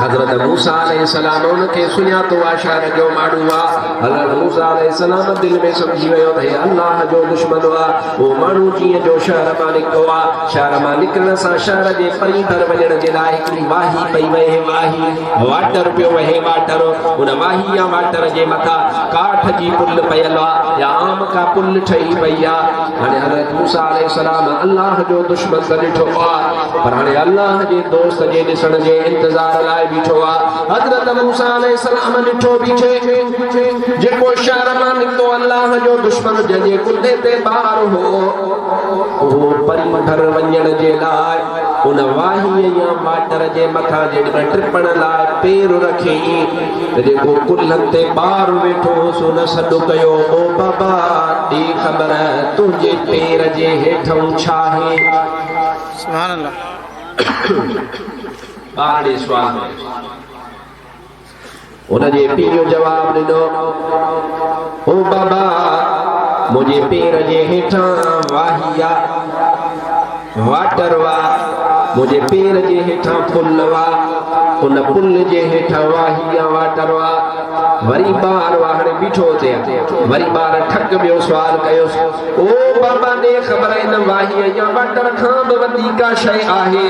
हज़रत मूसा अलैहिस्सलाम उनखे सुञातो आहे शहर जो माण्हू आहे हज़रत मूसा अलैहिस्सलाम दिलि में सम्झी वियो त हे अल्लाह जो दुश्मन आहे उहो माण्हू जीअं जो शहर मां निकितो आहे शहर मां निकिरण सां शहर जे परीभर वञण जे लाइ हिकिड़ी वाही पई वहे वाही वाटर पियो वहे वाटर उन वाही या वाटर जे मथां काठ जी पुल पयल आहे या आम का पुल ठही पई आहे हाणे हज़रत मूसा अलैहिस्सलाम अल्लाह जो दुश्मन त ॾिठो आहे पर हाणे अल्लाह जे दोस्त जे ॾिसण जे इंतज़ार लाइ बीठो आहे हज़रत मूसा अलैहिस्सलाम ॾिठो बीठे जेको शहर मां निकितो अल्लाह जो दुश्मन जंहिंजे कुल्हे ते ॿार हो उहो परीभर वञण जे लाइ उन वाही या वाटर जे मथां जेॾीमहिल टिपण लाइ पेर रखी त जेको कुल्हनि ते ॿार वेठो हुओसि उन सॾु कयो ओ बाबा ॾे ख़बर तुंहिंजे पेर जे हेठां छा आहे सुभान अल्लाह ॿार ॾे सुवाल उनजे पीउ जो जवाबु ॾिनो ओ बाबा मुंहिंजे पेर जे हेठां वाही आहे वाटर आहे मुझे पेर जे हेठां पुल वा उन पुल जे हेठां वाही वाटर वा वरी बार वाहण बीठो थे वरी बार ठक बियो सवाल कयो ओ बाबा ने खबर इन वाही या वाटर खां बि वधीक शइ आहे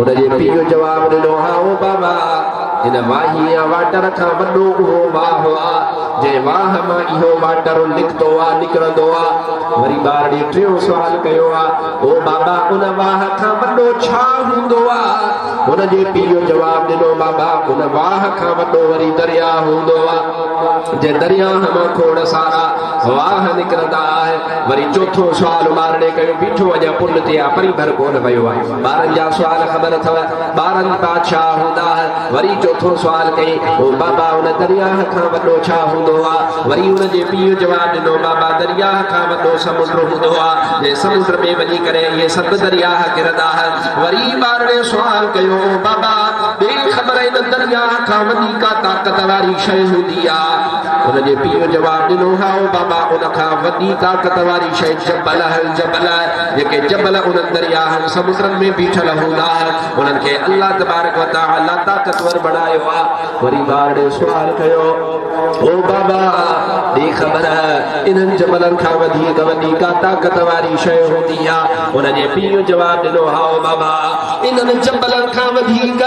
उन जे पीउ जवाब ॾिनो हा ओ बाबा इन वाही वाटर खां वॾो उहो वाह आहे जे वाह मां इहो वाटर निकितो आहे निकिरंदो आहे। वरी ॿार ॾे टियों सुवाल कयो आहे ओ बाबा उन वाह खां वॾो छा हूंदो आहे? हुन जे पीउ जो जवाब ॾिनो बाबा उन वाह खां वॾो वरी दरिया हूंदो आहे जे दरिया मां खोड़ सारा वाह निकिरंदा आहे। वरी चौथो सुवाल ॿार ॾे कयो बीठो अञा पुल ते आहे परी भर कोन वियो आहे। ॿारनि जा सुवाल ख़बर अथव ॿारनि का छा हूंदा आहे। वरी चौथो सुवाल कई ओ बाबा उन दरिया खां वॾो छा हूंदो आहे? वरी उन जे पीउ जो जवाब ॾिनो बाबा दरिया खां वॾो समुंड हूंदो आहे जे समुंड में वञी करे इहे सभु दरिया किरंदा आहिनि। वरी ॿार ॾे सुवाल कयो बाबा ॿिए ख़बर इन दरिया खां वॾी का ताक़त वारी शइ हूंदी आहे? उन जे पीउ जो जवाब ॾिनो हा बाबा उन खां वॾी ताक़त वारी शइ जबल जबल जेके जबल उन्हनि दरियाहनि समुद्रनि में बीठल हूंदा आहिनि उन्हनि खे अल्लाह तबारक व तआला ताक़तवर बणायो आहे। वरी ॿार ॾे सुवाल कयो ओ बाबा ॾे ख़बर इन्हनि जबलनि खां वधीक वॾी का ताक़त वारी शइ हूंदी आहे? उन जे पीउ जो जवाब ॾिनो हा बाबा इन्हनि जबलनि खां वधीक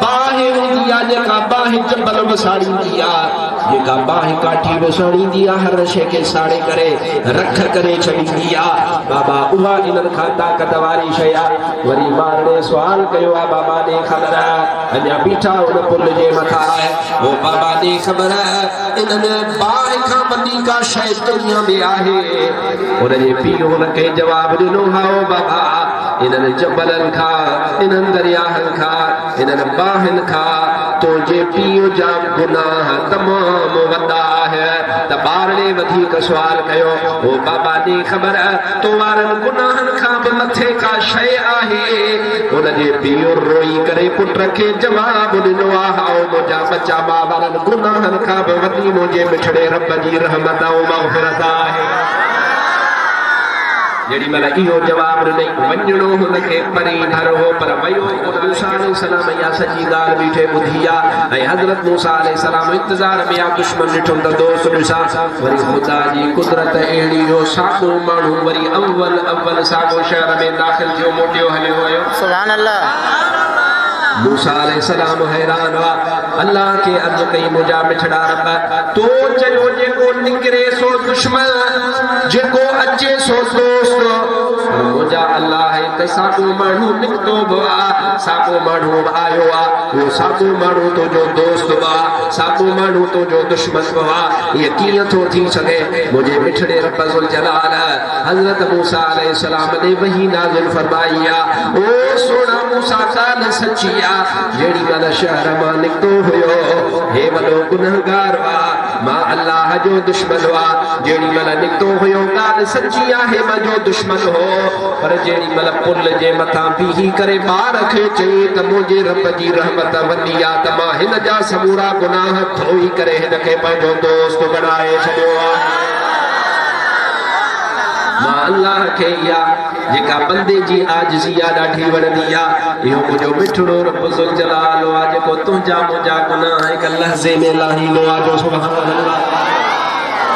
बाहि हूंदी आहे जेका बाहि जबल वसाड़ींदी आहे जेका बाहि काठी वसाड़ींदी आहे हर शइ खे साड़े करे रख करे छॾींदी आहे बाबा उहा इन्हनि खां ताक़त वारी शइ आहे। वरी ॿार ॾे सुवाल कयो आहे बाबा ॾे ख़बर अञा बीठा उन पुल जे मथां आहे ओ बाबा ॾे ख़बर इन्हनि बाहि खां वॾी का शइ दुनिया में आहे? उन जे पीउ हुनखे जवाब ॾिनो हा बाबा इन्हनि जबलनि खां इन्हनि दरियाहनि खां इन्हनि बाहिनि खां तुंहिंजे पीउ जा गुनाह तमामु वॾा आहे। त ॿार ॾे वधीक सुवाल कयो ओ बाबा ॾे ख़बर तो वारनि गुनाहनि खां बि मथे का शइ आहे? उन जे पीउ रोई करे पुट खे जवाब ॾिनो आहे ओ मुंहिंजा बचा मां वारनि गुनाहनि खां बि वॾी मुंहिंजे मिठड़े रब जी रहमत ऐं मग़फ़िरत आहे। जेॾी महिल इहो जवाब ॾिनई वञिणो हुनखे परे भर हो पर वियो मूसा अलैहिस्सलाम इहा सॼी ॻाल्हि बीठे ॿुधी आहे ऐं हज़रत मूसा अलैहिस्सलाम इंतज़ार में आहे दुश्मन ॾिठो त दोस्त ॾिसां वरी ख़ुदा जी कुदरत अहिड़ी हो साॻियो माण्हू वरी अव्वल साॻियो शहर में दाख़िल थियो मोटियो हलियो वियो सुभान अल्लाह। मूसा अलैहिस्सलाम हैरान हुआ अल्लाह के अर्ज़ कई मुंहिंजा मिठड़ा रब तो चयो जेको निकिरे सो दुश्मन जेको अचे सो दोस्त मुंहिंजा अल्लाह त साॻियो माण्हू निकितो बि आहे साॻियो माण्हू आयो आहे उहो साॻियो माण्हू तुंहिंजो दोस्त बि आहे साॻियो माण्हू तुंहिंजो दुश्मन बि आहे। इहे कीअं थो थी सघे? मुंहिंजे मिठड़े रब ज़ुल जलाल हज़रत मूसा अलैहिस्सलाम ॾे वही नाज़िल फरमाई आहे ओ सोना मूसा ॻाल्हि सची आहे जेॾी महिल शहर मां निकितो हुयो हे वॾो गुनहगार आहे मां अल्लाह जो दुश्मन हुआ जेॾी महिल निकितो हुयो ॻाल्हि सची आहे मुंहिंजो दुश्मन हो पर जेॾी महिल पुल जे मथां बीही करे ॿार खे चई त मुंहिंजे रब जी रहमत वॾी आहे त मां हिन जा समूरा गुनाह धोई करे हिनखे पंहिंजो दोस्त बणाए छॾियो आहे। मां अल्लाह खे इहा जेका बंदे जी आजिज़ी आहे ॾाढी वणंदी आहे इहो मुंहिंजो मिठड़ो रब ज़ुल जलाल आहे जेको तुंहिंजा मुंहिंजा गुनाह हिक लहज़े में लाहींदो आहे जो सुभान अल्लाह।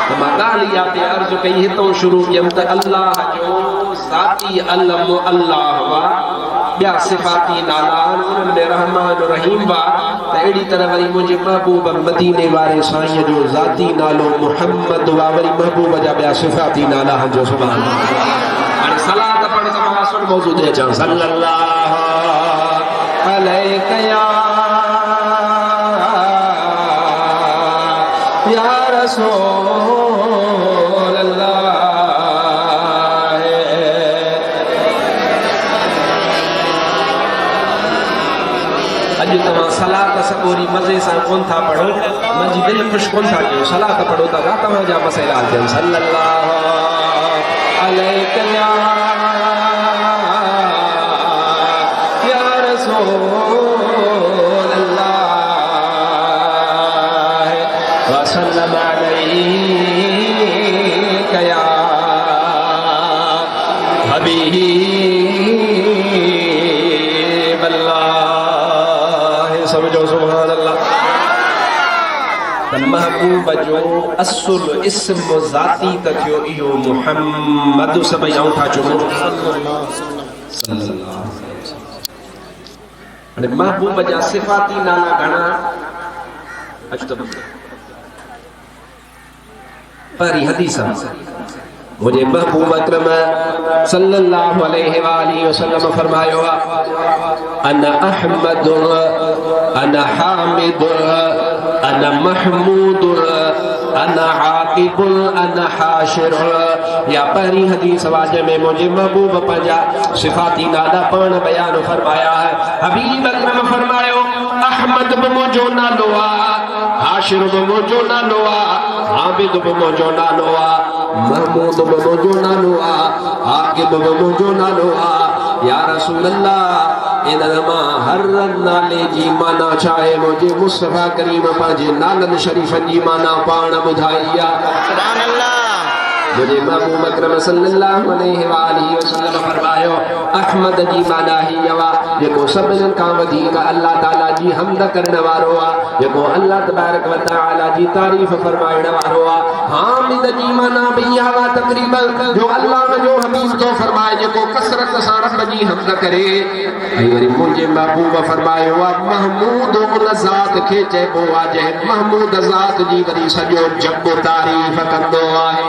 त मां ॻाल्हि इहा ते अर्ज़ु कई हितां शुरू कयमि त अल्लाह जो ज़ाती अलम अल्लाह हुआ ॿिया सिफ़ाती नाला उन्हनि में रहमान रहीम हुआ त अहिड़ी तरह वरी मुंहिंजे महबूब मदीने वारे साईं जो ज़ाती नालो मुहम्मद हुआ वरी महबूब जा ॿिया सिफ़ाती नाला जो सुभान अल्लाह। हाणे सलात पढ़ त मां सुन मौजू ते अचां सल्लल्लाहु अलैहि या रसूल अल्लाह। अॼु तव्हां सलात सबोरी मज़े सां कोन था पढ़ो मुंहिंजी दिलि ख़ुशि कोन था कयो सलात पढ़ो था तव्हांजा मसइला थियनि सल्लल्लाहु अलैहि या रसूल अल्लाह व सल्लम अलैका या हबीब अल्लाह। समझो सुभान अल्लाह। महबूब जो असुल इस्म ज़ाती त थियो इहो मुहम्मद सभई आऊं था चुमो हाणे महबूब जा सिफ़ाती नाला घणा पहली हदीस मुझे महबूब अकरम सल्लल्लाहु अलैहि वसल्लम फरमायो अना अहमद अना हामिद अना महमूद अना आकिबुल अना हाशिर। या पहली हदीस वाजे में मुझे महबूब पंजा सिफाती नाला पण बयान फरमाया है। हबीब अकरम फरमायो अहमद बमोजो नालो आ, हाशिर बमोजो नालो आ, आबिद बमोजो नालो आ, महमूद बमोजो नालो आ, आकिब बमोजो नालो आ। या रसूल अल्लाह इनमा हर नाले जी माना चाहे मुझे मुस्तफा करीम पांजे नालन शरीफन जी माना पाण बुधाइया। सुभान अल्लाह। मुझे महबूब अकरम सल्लल्लाहु अलैहि वसल्लम फरमायो अहमद जी माना ही यवा जेको सभिनि खां वधीक अल्लाह ताला जी हमद करण वारो आ, जेको अल्लाह तबारक व तआला जी तारीफ फरमाइण वारो आ। हामिद जी माना भी यवा तकरीबन जो अल्लाह जो हबीब तो फरमाए जेको कसरत सां रब जी हमद करे। ऐं वरी मुंहिंजे महबूब फरमायो आ महमूद उन ज़ात खे चइबो आ जंहिं महमूद ज़ात जी वरी सॼो जग तारीफ़ कंदो आहे।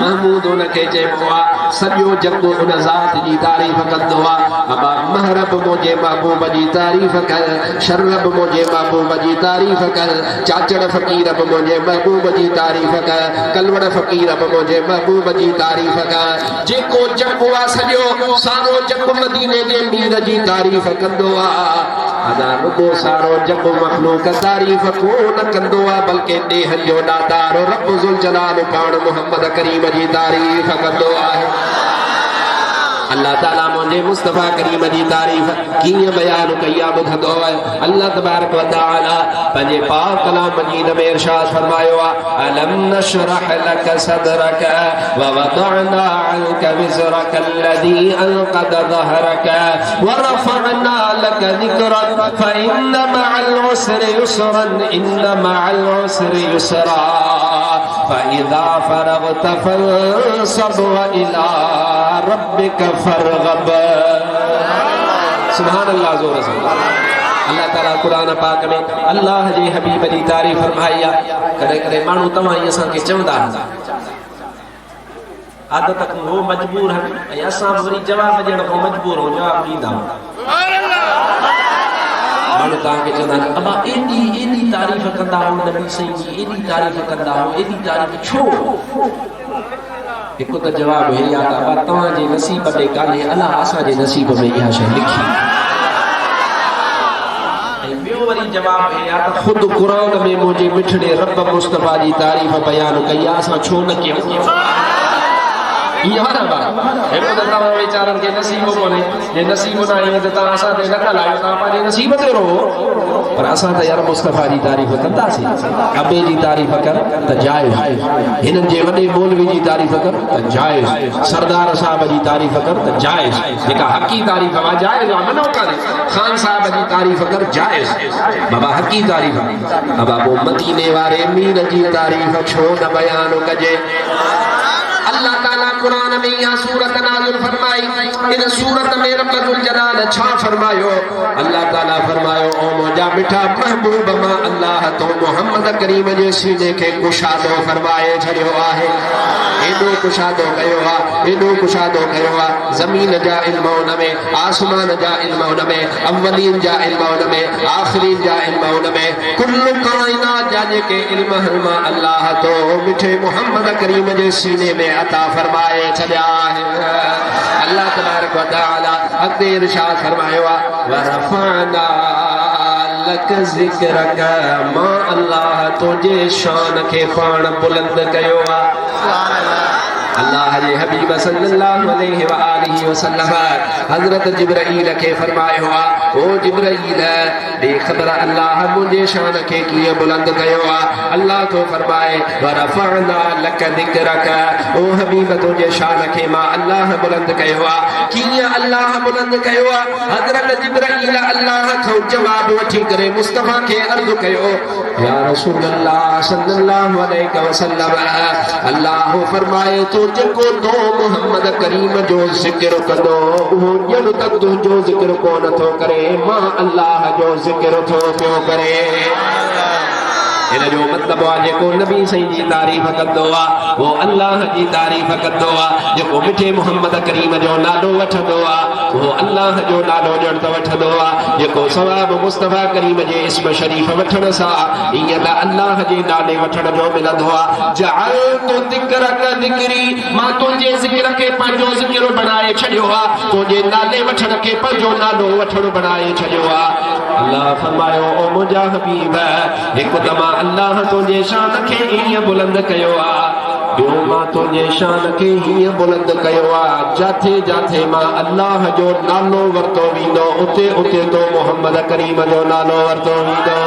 महमूद उनके चइबो आ सॼो जग उन ज़ात जी तारीफ़ कंदो आ। अबा महरब मुंहिंजे महबूब जी तारीफ़ कर, शर्रब मुंहिंजे महबूब जी तारीफ़ कर, चाचड़ फ़कीर बि मुंहिंजे महबूब जी तारीफ़ कर, कलवड़ फ़कीर बि मुंहिंजे महबूब जी तारीफ़ कर। जेको जग आ सॼो सारो जग मदीने जे मीर जी तारीफ़ कंदो आ। अदा रुगो सारो जग मखलूक तारीफ़ कोन कंदो आ बल्कि ॾेहनि जो ॾातार रब ज़ुल जलाल पाण मुहम्मद करीम जी तारीफ़ कंदो आहे। अल्लाह ताला मुझे मुस्तफा करीम जी तारीफ कीअं बयान कई आहे ॿुधंदो आहे। अल्लाह तबारक व तआला पंहिंजे पाक कलाम मजीद में इरशाद फरमायो आहे अलम नशरह लक सदरक व वदअना अन्क विज़रक الذي أنقض ظهرك ورفعنا لك ذكرك فإن مع العسر يسرا إن مع العسر يسرا فإذا فرغت فانصب وإلى रब्बिक फरगब। सुभान अल्लाह जोर से। अल्लाह ताला कुरान पाक में अल्लाह जे हबीब जी तारीफ़ फरमाई आहे। कॾहिं कॾहिं माण्हू तव्हां ई असांखे चवंदा आदत हो मजबूर आहिनि ऐं असां वरी जवाब ॾियण खां मजबूर हो जवाब ॾींदा माण्हू तव्हांखे चवंदा आहिनि अबा एॾी तारीफ़ कंदा हो नबी साईं जी, एॾी तारीफ़ कंदा हो, एॾी तारीफ़ छो? हिकु त जवाब हे आहे त अबा तव्हांजे नसीब में कान्हे, अलाह असांजे नसीब में इहा शइ लिखी। ऐं ॿियो वरी जवाब हे आहे त ख़ुदि क़ुर में मुंहिंजे मिठड़े रब मुस्तफा जी तारीफ़ बयान कई आहे, असां छो न कयूं? इहा न हिकु त तव्हां वीचारनि खे नसीब कोन्हे, जे नसीब न आहे त तव्हां असां ते न ॻाल्हायो, तव्हां पंहिंजे नसीब ते रहो। पर असां त यार मुस्तफा जी तारीफ़ कंदासीं। अबे जी तारीफ़ कर त जाइज़, हिननि जे वॾे मौलवी जी तारीफ़ कर त जाइज़, सरदार साहब जी तारीफ़ कर त जाइज़, जेका हक़ी तारीफ़ आहे जाइज़ आहे, मनो करे। ख़ान साहब जी तारीफ़ कर जाइज़, बाबा हक़ी तारीफ़। बाबा पोइ मदीने वारे मीर जी तारीफ़ छो न बयान कजे? अल्लाह ताला कुरान में यह सूरत नाज़िल फरमाई। इन सूरत में रब ज़ुल जलाल छा फरमायो? अल्लाह ताला फरमायो ओ मुंहिंजा मिठा महबूब मां अल्लाह तो मोहम्मद करीम जे सीने खे कुशादो फरमाए छॾियो आहे। एॾो कुशादो कयो आहे, एॾो कुशादो कयो आहे। ज़मीन जा इल्म उन में, आसमान जा इल्म उन में, अव्वलीन जा इल्म उन में, आखिरीन जा इल्म उन में, कुल्लु काइनात जा जेके इल्म हलमा अल्लाह तो मिठे मोहम्मद करीम जे सीने में अता फरमाए छॾिया आहे। अल्लाह तबारक व तआला अॻिते इरशाद फरमायो आहे वरफ़अना लक ज़िक्रक, मां अल्लाह तुंहिंजे शान खे पाण बुलंद कयो आहे। अल्लाह जे हबीब सल्लल्लाहु अलैहि वसल्लम हज़रत जिब्राईल खे फरमायो आहे ओ जिब्राईल दे ख़बर अल्लाह मुंहिंजे शान खे कीअं बुलंद कयो आहे। अल्लाह तो फरमाए वरफ़अना लक ज़िक्रक, ओ हबीब तुंहिंजे शान खे मां अल्लाह बुलंद कयो आहे। कीअं अल्लाह बुलंद कयो आहे? हज़रत जिब्राईल अल्लाह खां जवाब वठी करे मुस्तफा खे अर्ज़ कयो या रसूल अल्लाह सल्लल्लाहु अलैहि वसल्लम अल्लाह फरमाए तो जेको तो मोहम्मद करीम जो जिक्र कंदो वो जब तक तू जो जिक्र को नथो करे मां अल्लाह जो जिक्र थो पियो करे। इन जो मतलब आहे जेको नबी सही जी तारीफ़ कंदो आहे वो अल्लाह जी तारीफ़ कंदो आहे। जेको मिठे मोहम्मद करीम जो नालो वठंदो आहे वो अल्लाह जो नालो ॼण वठंदो आहे। जेको सवाब मुस्तफ़ा करीम जे इस्म शरीफ़ वठण सां ईअं त अल्लाह जे नाले वठण जो मिलंदो आहे। जअलतु ज़िक्रक ज़िक्री मां तुंहिंजे ज़िक्र खे पंहिंजो ज़िक्र बणाए छॾियो आहे तुंहिंजे नाले वठण खे पंहिंजो नालो वठण बणाए छॾियो आहे। अल्लाह फरमायो ओ मुंहिंजा हबीब हिकु त मां अल्लाह तुंहिंजे शान खे हीअं बुलंद कयो आहे ॿियो मां तुंहिंजे शान खे हीअं बुलंद कयो आहे जाथे जाथे मां अल्लाह जो नालो वरितो वेंदो उते उते तो मोहम्मद करीम जो नालो वरितो वेंदो।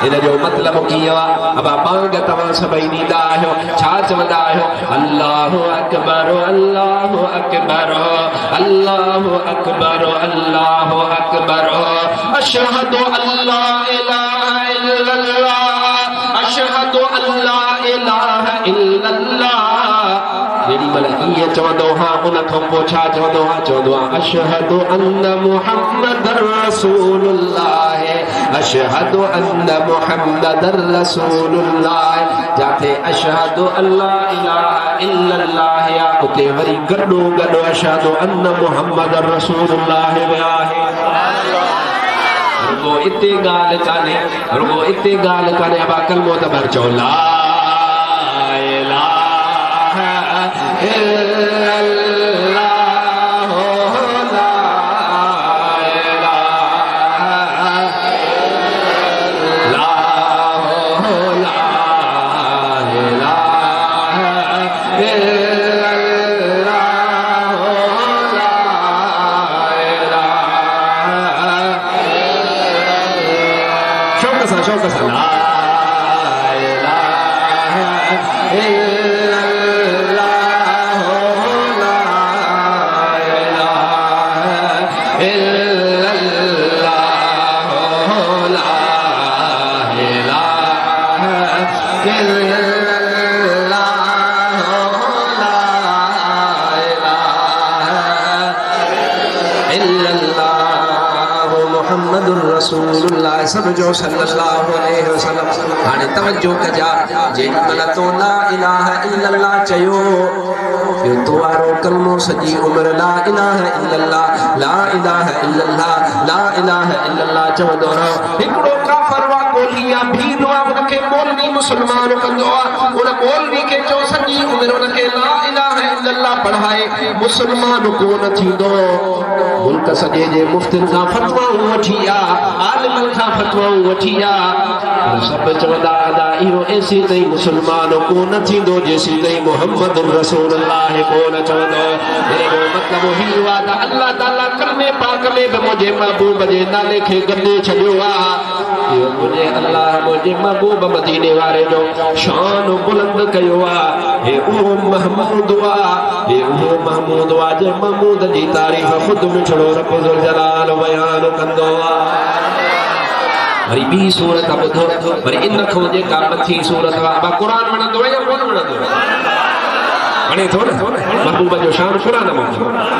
इन जो मतलब कीअं आहे अबा बांग तव्हां सभई ॾींदा आहियो छा चवंदा आहियो अल्लाहु अकबर अल्लाहु अकबर अल्लाहु अकबर अल्लाहु अकबर अशहदु अल्ला इलाहा इल्लल्लाह अशहदु अल्ला इलाहा इल्लल्लाह। जेॾी महिल ईअं चवंदो हा उन खां पोइ छा चवंदो हा चवंदो आहे अशहदु अन्न मुहम्मदर रसूलुल्लाह अशहदु अन्न मुहम्मदर रसूलुल्लाह। जाते अशहदु अल्ला इलाहा इल्लल्लाह या उते वरी गॾो गॾो अशहदु अन्न मुहम्मदर रसूलुल्लाह आहे। रुगो इते ॻाल्हि कान्हे रुगो इते ॻाल्हि कान्हे अबा कलमो त भर चओ ला सब जो सल्लल्लाहु अलैहि वसल्लम हाने तवज्जो कजा जेॾी महिल तो ला इलाहा इल्लल्लाह चयो ॿियो तो वारो कलमो सॼी उमिरि ला इलाहा इल्लल्लाह ला इलाहा इल्लल्लाह ला इलाहा इल्लल्लाह चवंदो रहो। हिकिड़ो काफ़िर वा कोलिया भीड़ वा उनखे मौलवी मुस्लमान कंदो आहे उन मौलवी खे चओ सॼी उमिरि उनखे ला इलाहा इल्लल्लाह पढ़ाए मुस्लमान कोन थींदो। मुल्क सॼे जे मुफ्तिन खां फतवाऊं वठी आ आलिमनि खां फतवाऊं वठी आ सभु चवंदा आहिनि इहो एसी ताईं मुस्लमान कोन थींदो जेसी ताईं मोहम्मद रसूलुल्लाह कोन चवंदो। हिन जो मतिलबु हीउ आहे त अल्लाह ताला कलमे पाक में बि मुंहिंजे महबूब जे नाले खे गॾे छॾियो आहे। इहो मुंहिंजे अल्लाह मुंहिंजे महबूब मदीने वारे जो शान बुलंद कयो आहे। हे उहो महमूद आहे हे उहो महमूद आहे जे महमूद जी तारीफ़ ख़ुदि मिठड़ो रब ज़ुल जलाल बयान कंदो आहे। वरी ॿी सूरत ॿुधो वरी इन खां जेका मथी सूरत आहे क़ुरान वणंदो या कोन वणंदो वणे थो न महबूब जो शान क़ुरान में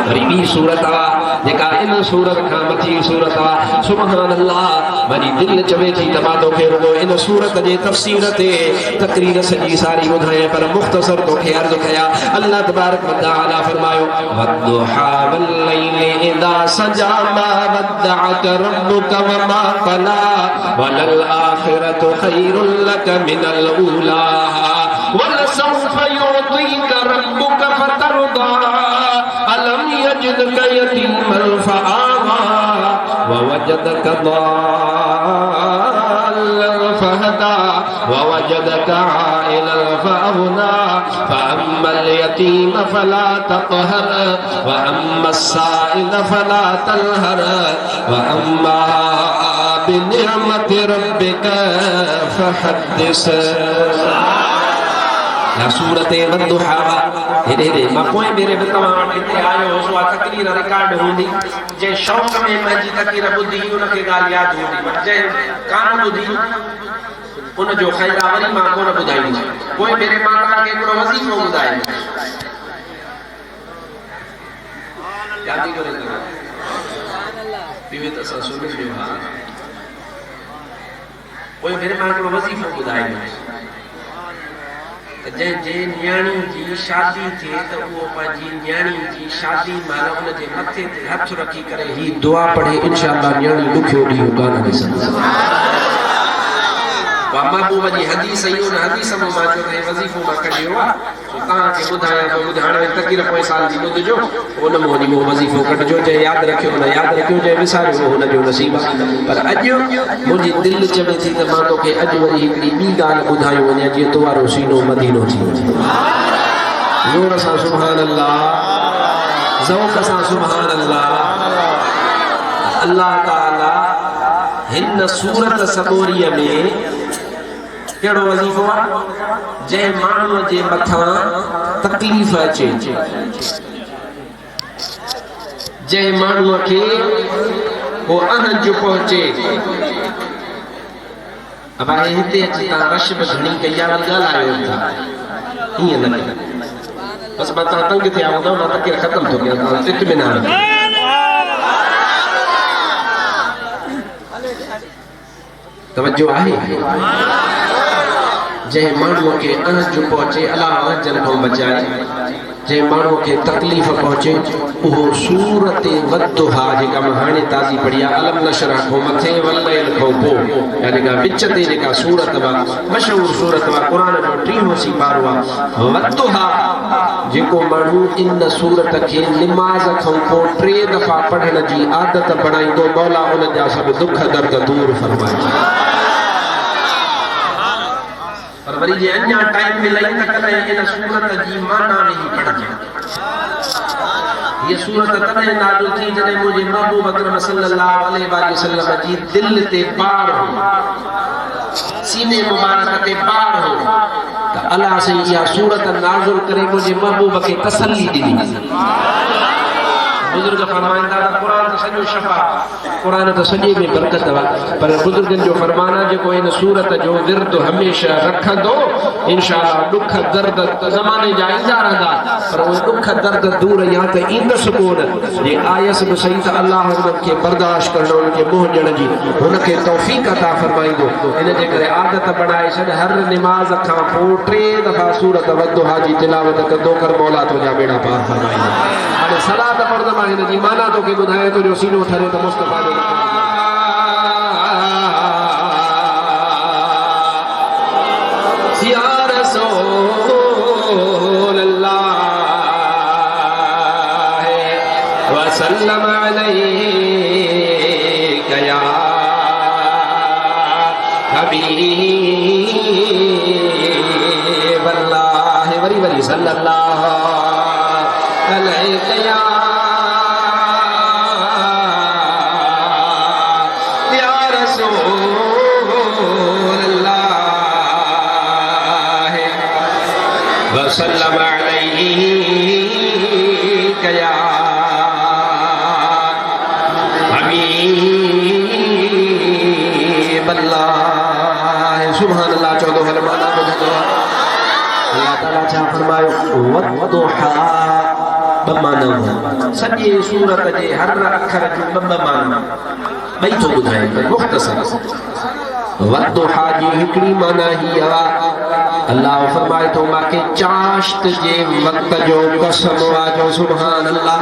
वरी ॿी सूरत आहे जेका इन सूरत खां मथी सूरत आहे सुभान अल्लाह। वरी दिलि चवे थी त मां तोखे रुगो इन सूरत जे तफ़सीर ते तक़रीर सॼी सारी ॿुधाए पर मुख़्तसर तोखे अर्ज़ु कया। अल्लाह तबारक व तआला फरमायो वद्दुहा वल्लैलि इज़ा सजा मा वद्दअक रब्बुक वमा क़ला वलल आखिरतु खैरुल लक मिनल ऊला वलसौफ युअतीक रब्बुक फतरदा अलम यजिदक यतीमन फआवा ववजदक ضالًا فهدى ووجدك عائلا فأغنى فأما اليتيم فلا تقهر وأما السائل فلا تنهر وأما بنعمة ربك فحدث। या सूरत वद्दुहा हेरे रे मां पोइ मेरे बि तव्हां वटि हिते आयो हुउसि उहा तकरीर रिकॉर्ड हूंदी जंहिं शौक़ में मुंहिंजी तकरीर ॿुधी उनखे ॻाल्हि यादि हूंदी पर जंहिं कान ॿुधी उनजो ख़ैर वरी मां कोन ॿुधाईंदुसि पोइ मेरे मां तव्हांखे हिकिड़ो वज़ीफ़ो ॿुधाईंदुसि यादि करे पीवे त असां सुन जो हा पोइ मेरे मां हिकिड़ो वज़ीफ़ो ॿुधाईंदुसि जे न्याणी जी शादी थिए त उहो पंहिंजी न्याणी जी शादी महिल उनजे मथे ते हथ रखी करे ही दुआ पढ़े इंशाअल्लाह न्याणी ॾुखियो ॾींहुं कान ॾिसंदी महबूब जी हदीस इहो न हदीस में मां चयो त वज़ीफ़ो मां कढियो आहे तव्हांखे ॿुधायां थो ॿुधाइण में तकरीर पोइ साल जी ॿुधिजो उन में वञी वज़ीफ़ो कढिजो जंहिं यादि रखियो न यादि रखियो जंहिं विसारियो हुनजो नसीब आहे पर अॼु मुंहिंजी दिलि चवे थी त मां तोखे अॼु वरी हिकिड़ी ॿी ॻाल्हि ॿुधायूं वञे जीअं तो वारो सीनो मदीनो थी वञे ज़ोर सां सुभान अल्लाह ज़ौक़ सां सुभान अल्लाह अल्लाह ताला हिन सूरत सबोरीअ में कहिड़ो वज़ीफ़ो आहे जंहिं माण्हूअ जे मथां तकलीफ़ अचे जंहिं माण्हूअ खे को अहंज पहुचे अब हिते अची तव्हां रश बि घणी कई आहे वरी ॻाल्हायो था ईअं न बसि मां तव्हां तंग थिया हूंदव मां तकलीफ़ ख़तमु थो कयां तव्हां इत्मिनान तवज्जो आहे जंहिं माण्हूअ खे अहंज पहुचे अलाह अहंजनि खां बचाए जंहिं माण्हूअ खे तकलीफ़ पहुचे उहो सूरत वद्दुहा जेका मां हाणे ताज़ी पढ़ी आहे अलम नशरह खां मथे वल्लैल खां पोइ या जेका विच ते जेका सूरत आहे मशहूर सूरत आहे क़ुर जो 3हों सिपारो आहे वद्दुहा जेको माण्हू इन सूरत खे निमाज़ खां पोइ 3 दफ़ा पढ़ण जी आदत बणाईंदो मौला उन जा सभु दुख दर्द दूर फरमाए पर वरी जे अन्या टाइम मिलई त कॾहिं इन सूरत जी माना में ही पढ़जे ये सूरत तॾहिं नाज़िल थी जॾहिं मुंहिंजे महबूब अकरम सल्लल्लाहु अलैहि वसल्लम जी दिल ते बार हो सीने मुबारक ते बार हो त अल्लाह से इहा सूरत नाज़िल करे मुंहिंजे महबूब खे तसल्ली ॾिनी बुजुर्ग फरमाईंदा त क़ुरान त सॼो शफ़ा क़ुरान त सॼे में बरकत आहे पर बुजुर्गनि जो फरमान आहे जेको इन सूरत जो विर्द हमेशह रखंदो इंशाअल्लाह दुख दर्द ज़माने जा ईंदा रहंदा पर उहे दुख दर्द दूर या त ईंदसि कोन जे आयसि बि सही त अलाह हुननि खे बर्दाश्त करणु हुनखे मुंहुं ॾियण जी हुनखे तौफ़ीक़ अता फरमाईंदो इन जे करे आदत बनाए छॾ हर निमाज़ खां पोइ 3 दफ़ा सूरत वद्दुहा जी तिलावत कंदो कर मौला तुंहिंजा बेड़ा पार फरमाईंदो हाणे सलात पढ़ंदो हिन जी माना तोखे ॿुधाए तुंहिंजो सीनो ठरे त मुस्तफ़ा जो या रसूल अल्लाह वसल्लम अलैका या हबीब अल्लाह वरी वरी सल्लल्लाहु अलैका या वसल्लम अलैका या हबीब अल्लाह सुभान अल्लाह चौदो हल माना ॿुधंदो अल्लाह ताला छा फरमायो वद्दुहा बमाना सॼे सूरत जे हर अखर जो बमाना ॿई थो ॿुधाए मुख़्तसर वद्दुहा जी हिकिड़ी माना ही आहे अल्लाह फरमाए तो माके चाश्त जे वक्त जो कसम वाजो सुभान अल्लाह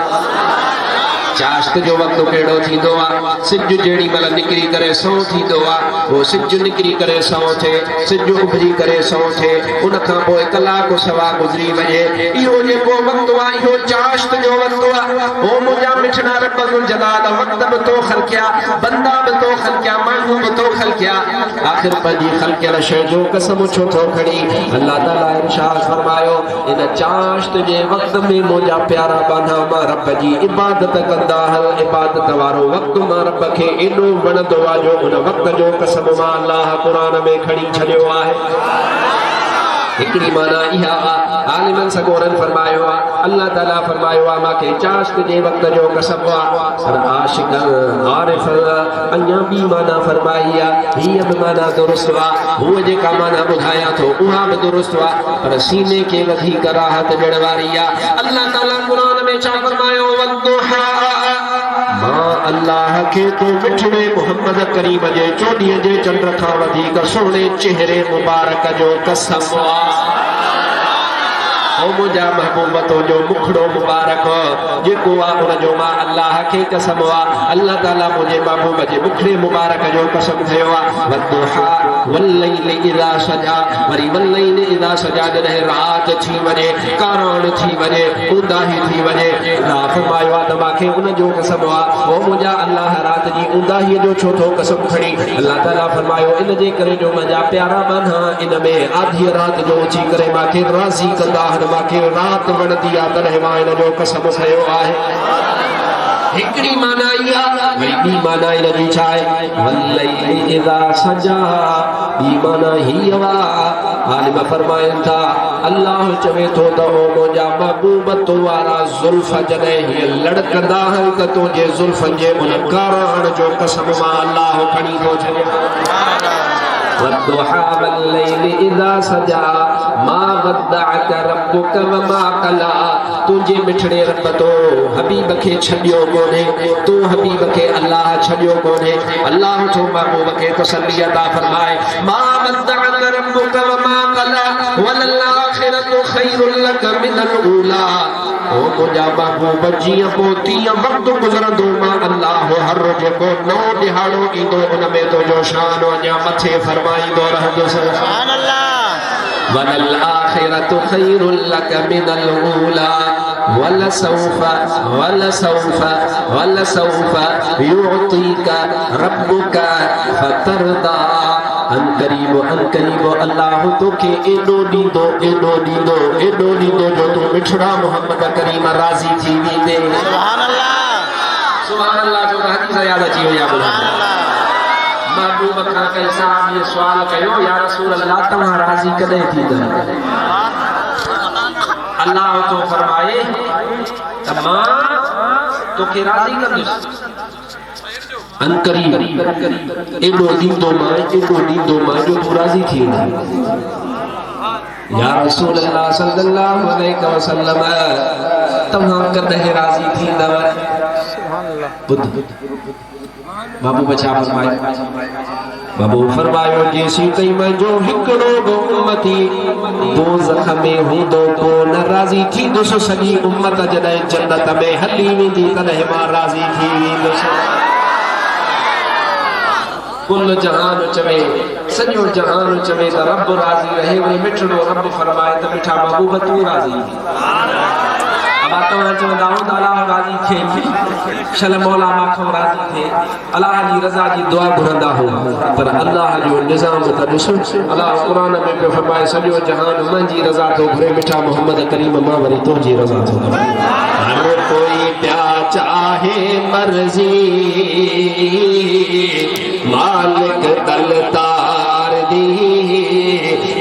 चाश्त जो वक्त केड़ो थींदो आ सिज जेड़ी मल निकरी करे सौ थींदो आ वो सिज निकरी करे सौ थे सिज उभरी करे सौ थे उन खां पोइ कलाक सवा गुजरी वञे इहो जेको वक्त आ इहो चाश्त जो वक्त आ ओ मुंहिंजा मिठड़ा रब जुल जलाल वक्त बि तो खलकिया बंदा बि तो खलकिया माण्हू बि तो खलकिया आखिर पंहिंजी खलकियल शइ जो कसम छो थो खणी अल्लाह ताला इरशाद फरमायो इन चाश्त जे वक्त में मुंहिंजा प्यारा बांधा मां रब जी इबादत कंदा हल इबादत वारो वक्त मां रब खे एॾो वणंदो आहे जो उन वक्त जो कसम मां अल्लाह क़ुरान में खणी छॾियो आहे हिकड़ी माना इहा आलिमन सगोरन फरमायो अल्लाह ताला फरमायो माके चाश्त जे वक्त जो कसम सर आशिक आरिफ अन्या बी माना फरमाइया ही अब माना दुरुस्त हुआ जेका माना बुधाया तो उहा भी दुरुस्त पर सीने के वधी कराहत जड़वारिया अल्लाह ताला कुरान में छा फरमायो वद्दुहा मां अल्लाह के तो मिठड़े मोहम्मद करीम जे चोॾीअ जे चंड खां वधीक सोने चेहरे मुबारक जो कसम ओ मुझा महबूब तो जो मुखड़ो मुबारक जेको आ उन जो मां अल्लाह के कसम अल्लाह ताला मुझे महबूब जे मुखड़े मुबारक जो कसम थयो वद्दुहा वल्लैल इज़ा सजा वरी वल्लैल इज़ा सजा जॾहिं रात थी वञे काराण थी वञे ऊंदाही थी वञे अल्लाह फरमायो त मांखे उन जो कसम ओ मुझा अल्लाह रात जी ऊंदाही जो छो थो कसम खणी अल्लाह ताला फरमायो इन जे करे जो मुंहिंजा प्यारा बाना इन में आधी रात जो अची करे मांखे राज़ी कंदा मांखे रात वणंदी आहे तॾहिं मां इन जो कसम खयो आहे हिकड़ी माना इहा वरी ॿी माना इन जी छा आहे वल्लैल इज़ा सजा ॿी माना हीअ आलिम फरमाइनि था अल्लाह चवे थो त ओ मुंहिंजा महबूब तो वारा ज़ुल्फ़ जॾहिं हीअ लड़कंदा आहिनि त तुंहिंजे ज़ुल्फ़नि जे उन काराण जो कसम मां अल्लाह खणी थो छॾे वद्दुहा वल्लैल इज़ा सजा मा वद्दअक रब्बुक वमा कला तुझे मिठड़े रब तो हबीब के छड़ियो कोने तू हबीब के अल्लाह छड़ियो कोने अल्लाह तो महबूब के तसल्ली अता फरमाए मा वद्दअक रब्बुक वमा कला वलल आखिरतु खैरुल लक मिनल ऊला ओ मुझा महबूब जिया पोतिया वक्त गुजरंदो मां अल्लाह हर रोज को नौ दिहाड़ो ईंदो उन में तो जो शान अञा मथे फरमाईंदो रहंदो सुभान अल्लाह वलल आखिरतु खैरुल लक मिनल ऊला वलसौफ युअतीका रब्बुका फतरदा अनकरीब अल्लाह तोखे एडो दींदो जो तू मिठड़ा मोहम्मद करीम राजी थी वेंदे सुभान अल्लाह जो हदीस याद अची वई आहे महबूब खां कई साहब ये सवाल कयो या रसूल अल्लाह तव्हां राजी कॾहिं थींदा अल्लाह तो फरमाए त मां तोखे राजी कंदुसि अनकरीब एडो दींदो मां जो तू राजी थी वेंदी या रसूल अल्लाह सल्लल्लाहु अलैहि वसल्लम तव्हां कॾहिं राजी थींदव सुभान अल्लाह बाबू बचा फरमाए बाबू फरमायो जेसी कई मैं जो हिकड़ो उम्मती दोज़ख में हूंदो को न राजी थींदुसि सॼी उम्मत जॾहिं जन्नत में हली वेंदी तॾहिं मां राजी थी वेंदुसि कुल जहान चवे सॼो जहान चवे त रब राजी रहे वरी मिठड़ो रब फरमाए त मिठा महबूब तू राजी तव्हां चवंदा अल्लाह राजी थिए शल मौला माखो राजी थिए अल्लाह जी रज़ा जी दुआ घुरंदा हो पर अल्लाह जो निज़ाम त ॾिसो अल्लाह क़ुरान में पियो फरमाए सॼो जहान मुंहिंजी रज़ा थो घुरे मिठा मोहम्मद करीम मां वरी तुंहिंजी रज़ा थो घुरे हर कोई प्या चाहे मर्ज़ी मालिक तलतार दी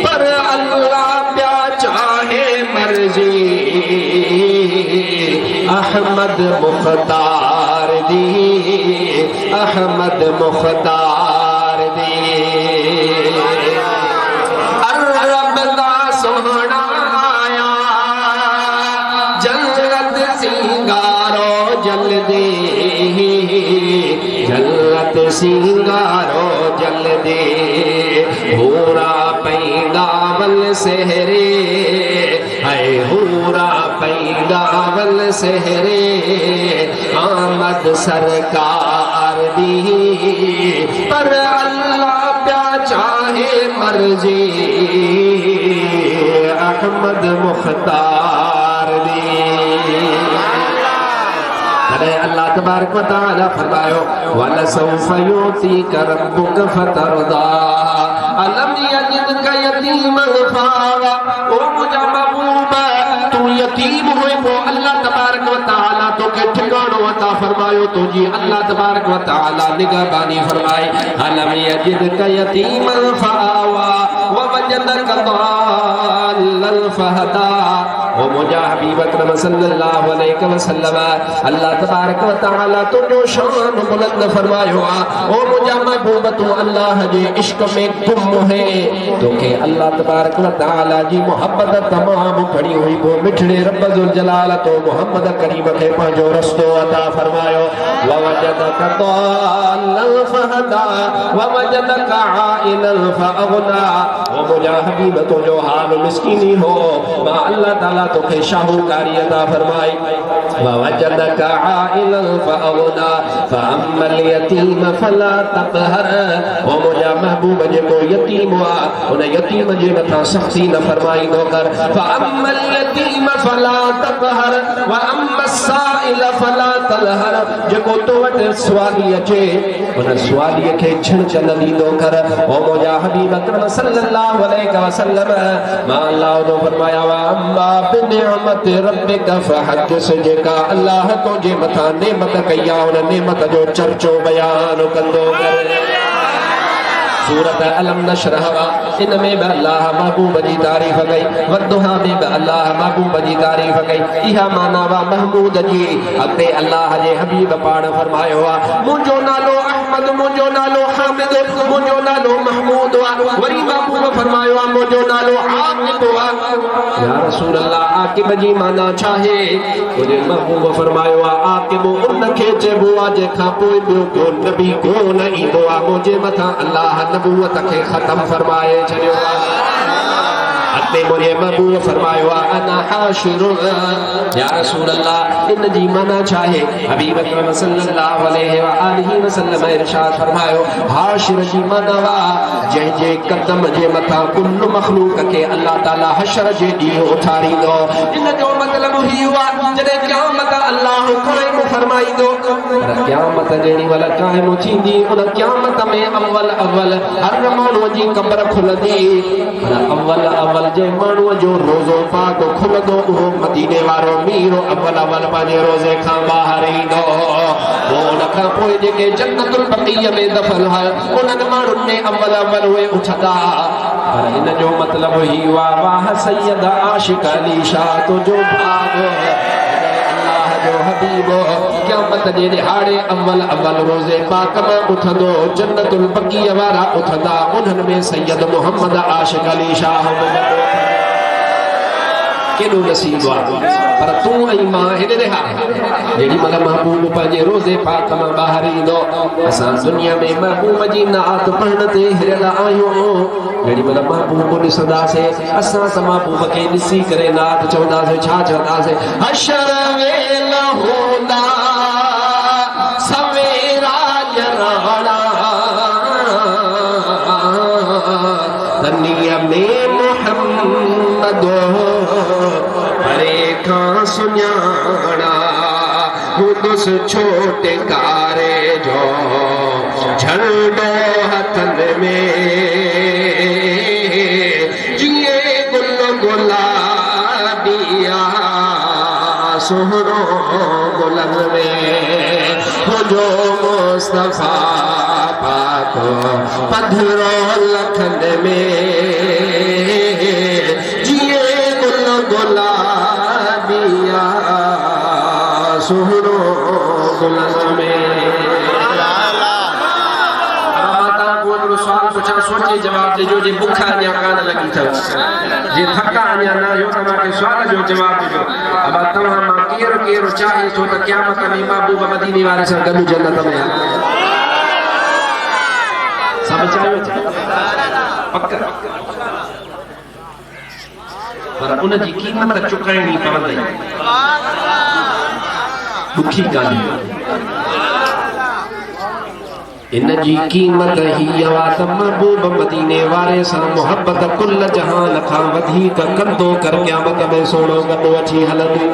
पर अल्लाह प्या चाहे मर्ज़ी अहमद मुख्तार दी रब दा सोहना आया जन्नत सिंगारो जल्दी हूरा पैदावल सहरे है हूरा पैदावल सहरे आमद सरकार दी पर अल्लाह प्या चाहे मर्जी अहमद मुख्तार दी अरे अल्लाह तबारक व तआला फरमायो वलसौफ युतीका रब्बुक फतरदा अलम यजिदका यतीमन फावा ओ मुझा महबूब तू यतीम हुए तो अल्लाह तबारक व तआला तोखे ठिकानो अता फरमायो तुझी अल्लाह तबारक व तआला निगहबानी फरमाए अलम यजिदका यतीमन फावा व वजदका शुहदा ओ मुजा हबीब अकरम सल्लल्लाहु अलैहि वसल्लम अल्लाह तबारक व तआला तो जो शान बुलंद फरमायो ओ मुजा महबूब तू अल्लाह जे इश्क में गुम है तो के अल्लाह तबारक व तआला जी मोहब्बत तमाम खड़ी हुई वो मिठड़े रब जुल जलाल तो मोहम्मद करीम के पंजो रस्तो अता फरमायो व वजदक दल्लन फहदा व वजदक आइलन फअगना ओ मुजा हबीब तो जो हाल मिस्कीनी हो मा अल्लाह ताला तो के शाहूकारी अता फरमाई व वजदक आइलन फअगना फअम्मल यतीम फला तक़हर ओ मुजा महबूब जे को यतीम हुआ उन यतीम जे मथा सख्ती न फरमाई दो कर फअम्मल यतीम फला तक़हर व अम्मा साइल फला तलहर जेको तो वट सवाली अचे उन सवाली के छण चन दीदो कर ओ मुजा हबीब अकरम सल्लल्लाहु अलैहि वसल्लम मा अल्लाह तो फरमाया वा अम्मा बिनिअमत रब्बिक फहदिस जेका अल्लाह तो जे मथा नेमत कया उन नेमत जो चर्चो बयान कंदो कर सूरत अलम नशरह इनमें भी अल्लाह महबूब जी तारीफ गई वद्दुहा में भी अल्लाह महबूब जी तारीफ गई इहा माना वा महमूद जी अते अल्लाह जे हबीब पाण फरमायो वा मुंजो नालो अहमद मुंजो नालो हामिद मुंजो नालो महमूद वा वरी महबूब फरमायो वा मुंजो नालो आकिब वा या रसूल अल्लाह आकिब जी माना छा है मुझे महबूब फरमायो वा आकिब उन के चेबो वा जे खां पोइ ॿियो को नबी कोन ईंदो आ मुंहिंजे मथां अल्लाह नबूवत के खत्म फरमाए छड़ियो अते मुझे महबूब फरमायो अना हाशिर या रसूल अल्लाह इन जी मना चाहे हबीब अकरम सल्लल्लाहु अलैहि वसल्लम इरशाद फरमायो हाशिर जी मना वा जे जे कदम जे मथा कुल मखलूक के अल्लाह ताला हशर जे दी उठारी दो इन जो मतलब ही हुआ जदे क़यामत अल्लाह कायम फरमाई दो क़यामत जेनी वाला कायम थींदी उन क़यामत में अव्वल अव्वल हर मानू जी कब्र खुलदी अव्वल अव्वल जे मानू जो रोज़ो पाक खुलदो वो मदीने वारो मीरो अव्वल अव्वल पाजे रोज़े खां बाहर ईंदो उन खां पोइ जेके जन्नतुल बक़ीअ में दफ़न है उन्हनि माण्हुनि ने अव्वल अव्वल उहे उठंदा पर इन जो मतलब ही वाह सैयद आशिक अली शाह तो जो भाग अल्लाह जो हबीब क़यामत जे दिहाड़े अव्वल अव्वल रोज़े पाक में उठंदो जन्नतुल बक़ीअ वारा उठंदा उन्हनि में सैयद मोहम्मद आशिक अली शाह केॾो नसीब आहे पर तूं ऐं मां हेॾे ॾे जेॾी महिल महबूब पंहिंजे रोज़े पाक मां ॿाहिरि ईंदो असां दुनिया में महबूब जी नात पढ़ण ते हिरियल आहियूं जेॾी महिल महबूब ॾिसंदासीं असां त महबूब खे ॾिसी करे नात चवंदासीं छा चवंदासीं हशर वेल हूंदा सवेरा जराणा तनीअ में मोहम्मद सुन्याणा हुदुस छोटे कारे जो झंडो हथन में जिए गुल गुलाबिया सुहरो गुलन में जो मुस्तफा पाक पधरो लखन में जिए गुल गुला सुहरो गुलन में माता को सवाल पूछा सोचे जवाब दे जो भूखा अञा कान लगी अथव जे थका अञा न आहियो त मूंखे सवाल जो जवाब ॾिजो अब तव्हां मां केरु केरु चाहे थो त क़यामत में महबूब मदीने वारे सां गॾु जन्नत में सभु चाहियो पक पर उन जी कीमत चुकाइणी पवंदी दुखी ॻाल्हि इन जी कीमत ही आवा त महबूब मदीने वारे सां मोहब्बत कुल जहान खां वधीक कंदो कर क़यामत में सोनो गॾु अची हलंदो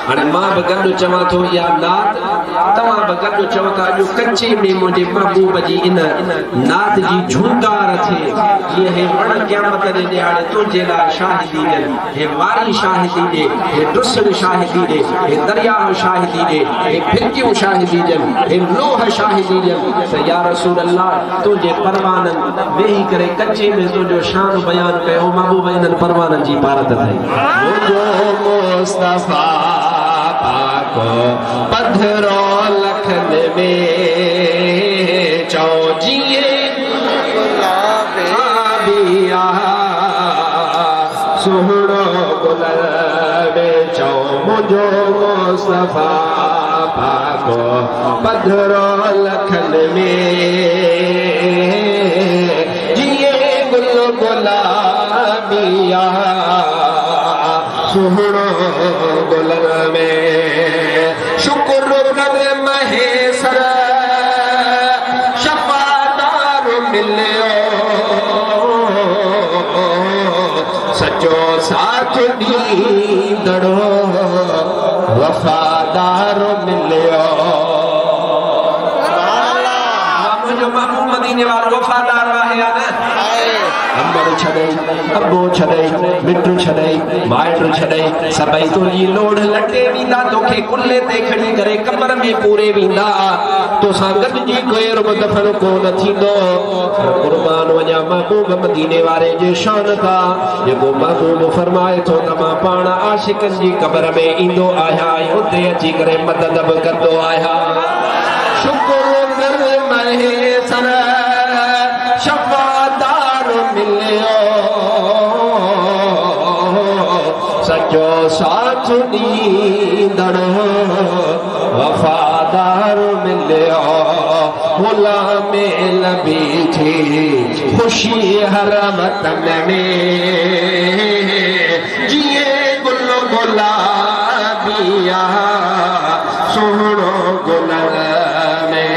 हाणे मां बि गॾु चवां थो इहा नात तव्हां बि गॾु चओ था अॼु कच्चे में मुंहिंजे महबूब जी इन नात जी झूंकार थिए जीअं हे वण क़यामत जे ॾियारे तुंहिंजे लाइ शाहिदी ॾियनि हे वारी शाहिदी ॾे हे डुसर शाहिदी ॾे हे दरियाह शाहिदी ॾे हे फिरकियूं शाहिदी ॾियनि हे लोह शाहिदी ॾियनि त या रसूल अल्लाह तुंहिंजे परवाननि वेही करे कच्चे में तुंहिंजो शान बयानु कयो महबूब इन्हनि परवाननि जी भारत ताईं मुस्तफा पाको पधरो लखन में चौजिए गुलाबिया सुहणो गुलाबे चौ मुझो मुस्तफा पाको पधरो लखन में जिए गुल गुलाबिया सुहणो गुलन में शुक्र कर महेसर शफादार मिलियो सचो साथ ॾींदड़ो वफ़ादार मिलियो मुंहिंजो महबूब मदीने वारो वफ़ादार आहे या न अंबर छॾई अबो छॾई मिट छॾई माइट छॾई सभई तुंहिंजी लोढ़ लटे वेंदा तोखे कुल्ले ते खणी करे कबर में पूरे वेंदा तोसां गॾिजी कोई बि दफ़न कोन थींदो क़ुर्बान वञा महबूब मदीने वारे जे शान था जेको महबूब फरमाए थो त मां पाण आशिकनि जी कबर में ईंदो आहियां ऐं उते अची करे मदद बि कंदो आहियां शुक्र कर महेसर शफादार मिलियो सचो साथ ॾींदड़ वफ़ादार मिलियो गुलाम लबी थी ख़ुशी हर वतन में जिए गुल गुलाबिया सुहिणो गुल में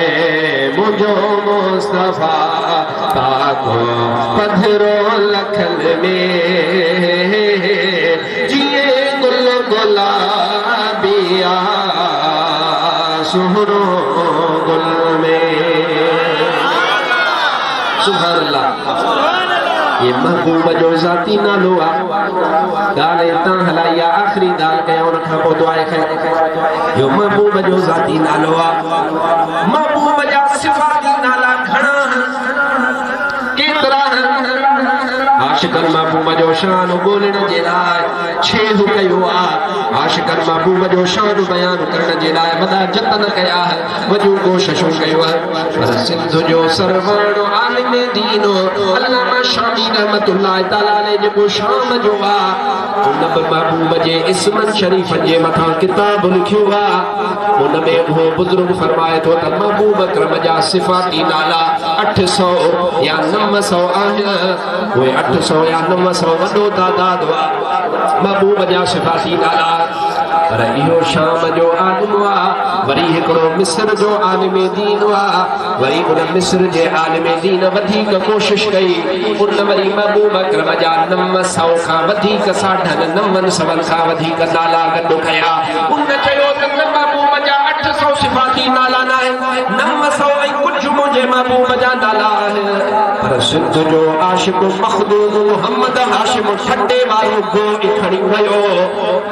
मुझो मुस्तफा पाको पधरो लखन में जिए गुल गुलाबिया सुहरो गुल में सुभान अल्लाह ये महबूब जो ज़ाती नालो आहे गाले तां हलाई आखिरी ॻाल्हि कया उन खां पोइ दुआ कई जो महबूब जो ज़ाती नालो आहे महबूब जा सिफ़ाती नाला घणा केतिरा आशिकन महबूब जो शान ॻोल्हण जे लाइ छेह कयो आहे आशिकन महबूब जो शान बयान करण जे लाइ वॾा जतन कया वॾियूं कोशिशूं कयूं पर सिंध जो सरवण आलिम दीन अल्लामा शामी रहमतुल्लाह तआला अलैहि जेको शाम जो आहे उन बि महबूब जे इस्मनि शरीफ़नि जे मथां किताब लिखियो आहे उन में उहो बुज़ुर्ग फरमाए थो त महबूब अकरम जा सिफ़ाती नाला 800 या 900 आहिनि उहे 800 या 900 वॾो तादाद आहे महबूब जा सिफ़ाती नाला पर इहो शाम जो आलिम आहे वरी हिकिड़ो मिस्र जो आलिम दीन आहे वरी उन मिस्र जे आलिम दीन वधीक कोशिश कई उन वरी महबूब अकरम जा 900 खां वधीक 950 खां वधीक नाला गॾु कया उन चयो त महबूब जा 800 सिफ़ाती नाला न आहिनि 900 ऐं कुझु मुंहिंजे महबूब जा नाला आहिनि पर सिंध जो आशिक़ मखदूम मोहम्मद हाशिम ठटे वारो गो खणी वियो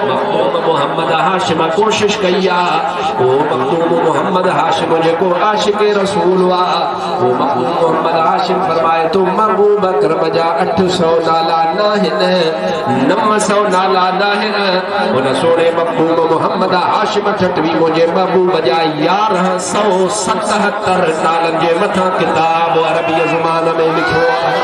मखदूम मोहम्मद हाशिम कोशिश कई आहे वो मखदूम मोहम्मद हाशिम जेको आशिक़ रसूल आहे वो मखदूम मोहम्मद हाशिम फरमाए तो महबूब अकरम जा 800 नाला न आहिनि 900 नाला न आहिनि उन सोने महबूब मोहम्मद हाशिम ठटवी मुंहिंजे महबूब जा 1177 नालनि जे मथां किताब अरबी ज़ुबान में लिखियो आहे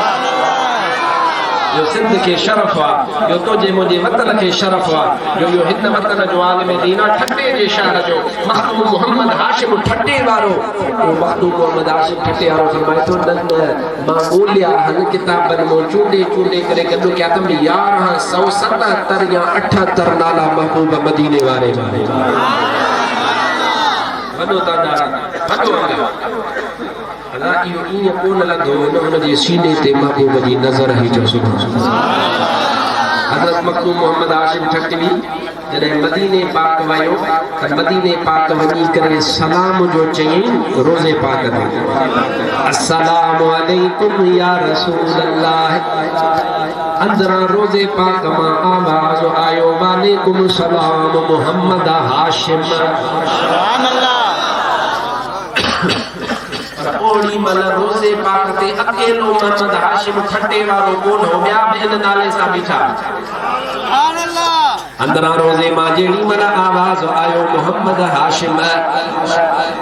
जो सिंध के शरफ आहे जो तुंहिंजे मुंहिंजे वतन खे शरफ आहे जो इहो हिन वतन जो आलिम दीन आहे ठटे जे शहर जो महबूब मोहम्मद हाशिम ठटे वारो उहो महबूब मोहम्मद हाशिम ठटे वारो फरमाए थो न मां ॻोल्हिया हन किताबनि मां चूंडे करे गॾु कया त 1177 या 78 नाला महबूब मदीने वारे वॾो तादाद वॾो अला इहो ईअं कोन लॻो न हुनजे सीने ते महबूब जी नज़र ई जो सुभाणे हज़रत मखदूम मोहम्मद हाशिम ठटवी जॾहिं मदीने पाक वियो त मदीने पाक वञी करे सलाम जो चयईं रोज़े पाक में, अस्सलामु अलैकुम या रसूल अल्लाह। अंदरां रोज़े पाक मां आवाज़ आयो, वालेकुम सलाम मोहम्मद हाशिम। सुभान अल्लाह। ओड़ी मन रोज़े पाक ते अकेलो मोहम्मद हाशिम खटे वारो कोन हो, ॿिया बि इन नाले सां बीठा। सुभान अल्लाह। अंदरां रोज़े मां जेड़ी मन आवाज़ आयो मोहम्मद हाशिम,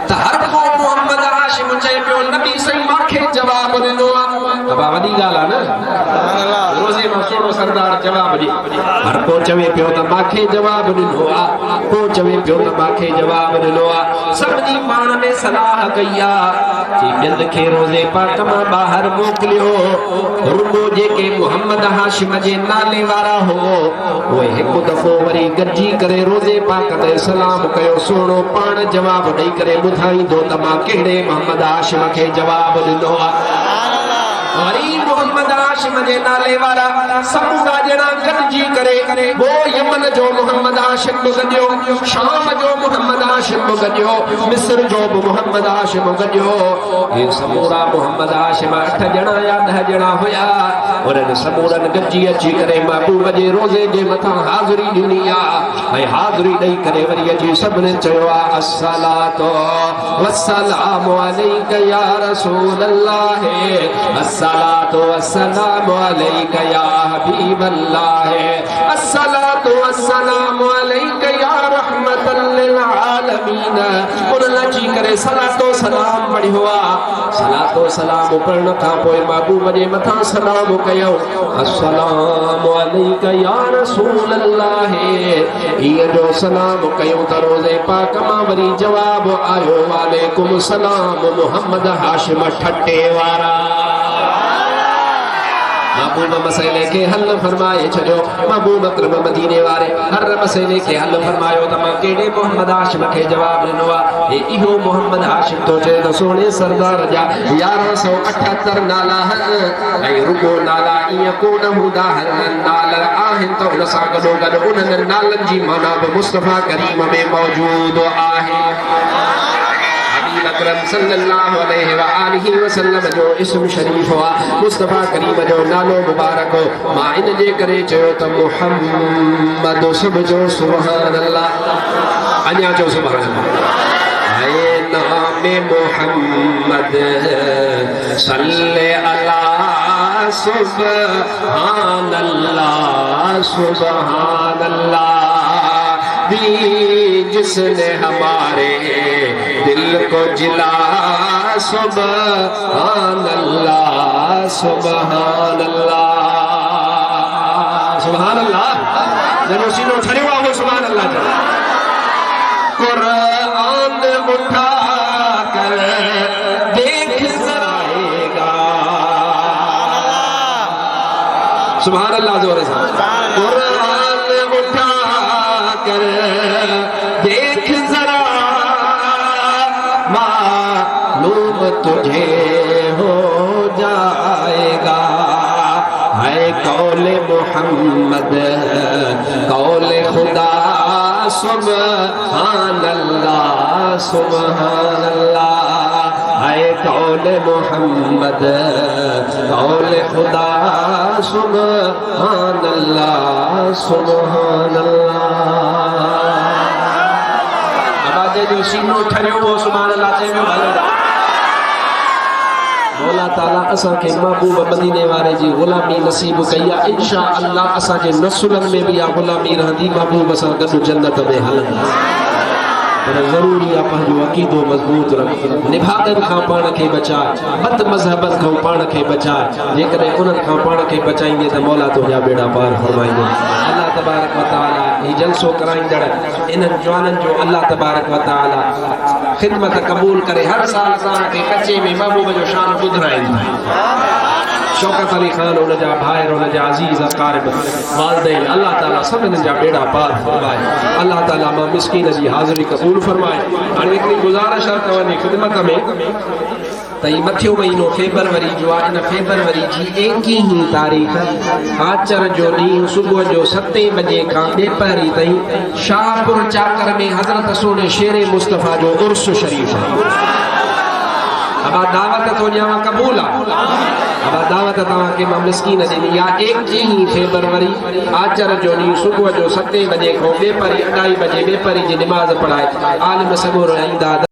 त हर को मोहम्मद हाशिम चए पियो नबी सही मांखे जवाब ॾिनो आहे। बाबा वॾी ॻाल्हि आहे न, रोज़े मां सोढ़ो सरदार जवाब ॾे। हर को चवे पियो त मांखे जवाब ॾिनो आहे, को चवे पियो त मांखे जवाब ॾिनो आहे। सभिनी पाण में सलाह कई आहे कि ॿियनि खे रोज़े पाक मां ॿाहिरि मोकिलियो। रुगो जेके मोहम्मद हाशिम जे नाले वारा हो उहे हिकु दफ़ो वरी गॾिजी करे रोज़े पाक ते सलाम कयो। सोढ़ो पाण जवाब ॾेई करे ॿुधाईंदो त मां कहिड़े मोहम्मद हाशिम खे जवाब ॾिनो आहे। वरी मोहम्मद हाशिम जे नाले वारा समूरा ॼणा गॾिजी करे वो यमन जो मोहम्मद हाशिम गॾियो, शाम जो मोहम्मद हाशिम गॾियो, मिस्र जो बि मोहम्मद हाशिम गॾियो। ये समूरा मोहम्मद हाशिम 8 ॼणा या 10 ॼणा हुया। उन्हनि समूरनि गॾिजी अची करे महबूब जे रोज़े जे मथां हाज़िरी ॾिनी आहे। ऐं हाज़िरी ॾेई करे वरी अची सभिनी चयो आहे, अस्सलातु वस्सलामु अलैका या रसूल अल्लाह, अस्सलातु वस्सलामु अलैका या हबीब अल्लाह, अस्सलातु वस्सलामु अलैका या रहमतल लिल आलमीन। उन्हनि अची करे सलातो सलाम पढ़ियो आहे। सलातो सलाम पढ़ण खां पोइ महबूब जे मथां सलाम कयो, अस्सलामु अलैका या रसूल अल्लाह। इहो जो सलाम कयो त रोज़े पाक मां वरी जवाब आयो, वालेकुम सलाम मोहम्मद हाशिम ठटे वारा। महबूब मसइले के हल फरमाए छॾियो। महबूब अकरम मदीने वारे हर मसइले के हल फरमायो त मां कहिड़े मोहम्मद हाशिम खे जवाब ॾिनो आहे। इहो मोहम्मद हाशिम तो चए त सोणे सरदार जा 1178 नाला आहिनि ऐं रुगो नाला ईअं कोन हूंदा आहिनि, नाला आहिनि त हुन सां गॾोगॾु उन्हनि नालनि जी माना बि मुस्तफ़ा करीम में मौजूद आहे। अकरम सल्लल्लाहु अलैहि व आलिहि वसल्लम जो इस्म शरीफ हुआ, मुस्तफ़ा करीम जो नालो मुबारक हो। मां इन जे करे चयो त मुहम्मद सब जो सुभान अल्लाह। अञा जो सुभान अल्लाह। है नाम मुहम्मद सल्ले अला सुभान अल्लाह, सुभान अल्लाह। जिसने हमारे दिल को जिला, सुभान अल्लाह, सुभान अल्लाह, सुभान अल्लाह। जनो सीनो ठरियो आहे सुभान अल्लाह जो। कुरान उठा कर देख जराएगा, सुभान अल्लाह जोर से। कुरान उठा कर देख जरा, मालूम तुझे हो जाएगा। है कौले मोहम्मद कौले खुदा, सुभान अल्लाह, सुभान अल्लाह। है कौले मोहम्मद कौले खुदा, सुभान अल्लाह, सुभान अल्लाह। जो सीनो ठरियो हो सुभान अल्लाह चए में भलो। मौला ताला असां के महबूब मदीने वारे जी गुलामी नसीब कई आहे। इंशाअल्लाह असां जे नसुलन में भी आ गुलामी रहंदी, महबूब सां गॾु जन्नत में हलंदी। पर ज़रूरी आहे पंहिंजो अक़ीदो मज़बूत रख, निभागन खां पाण खे बचाए, बद मज़हबन खां पाण खे बचाए। जेकॾहिं उन्हनि खां पाण खे बचाईंदे त मौला तुंहिंजा बेड़ा पार फरमाईंदो। अल्लाह तबारक व तआला ही जलसो कराईंदड़ इन्हनि जवाननि जो अल्लाह तबारक व तआला ख़िदमत क़बूल करे। हर साल असां खे कच्चे में महबूब जो शान ॿुधाईंदा। शौकत अली खान उन जा भाई उन जा अजीज अकारिब वालिदैन अल्लाह ताला सभिनी जा बेड़ा पार फरमाए। अल्लाह ताला मां मिस्कीन जी हाज़िरी क़बूल फरमाए। हाणे हिकिड़ी गुज़ारिश आहे तव्हांजी ख़िदमत में तई मथियो महीनो फेब्रुवरी जो आहे इन फेब्रुवरी जी 21 तारीख़ आचर जो ॾींहुं सुबुह जो 7 बजे खां ॿेपहरी ताईं शाहपुर चाकर में हज़रत सोने शेर मुस्तफ़ा जो उर्स शरीफ़ आहे। अब दावत तो ॾियांव क़बूल आहे। अब दावत तव्हांखे मां मिस्कीन ॾिनी आहे 21 फेब्रुवरी आचर जो ॾींहुं सुबुह जो 7 बजे खां ॿेपहरी 2:30 बजे ॿेपहरी जी निमाज़ पढ़ाए आलिम सॻोर ईंदा।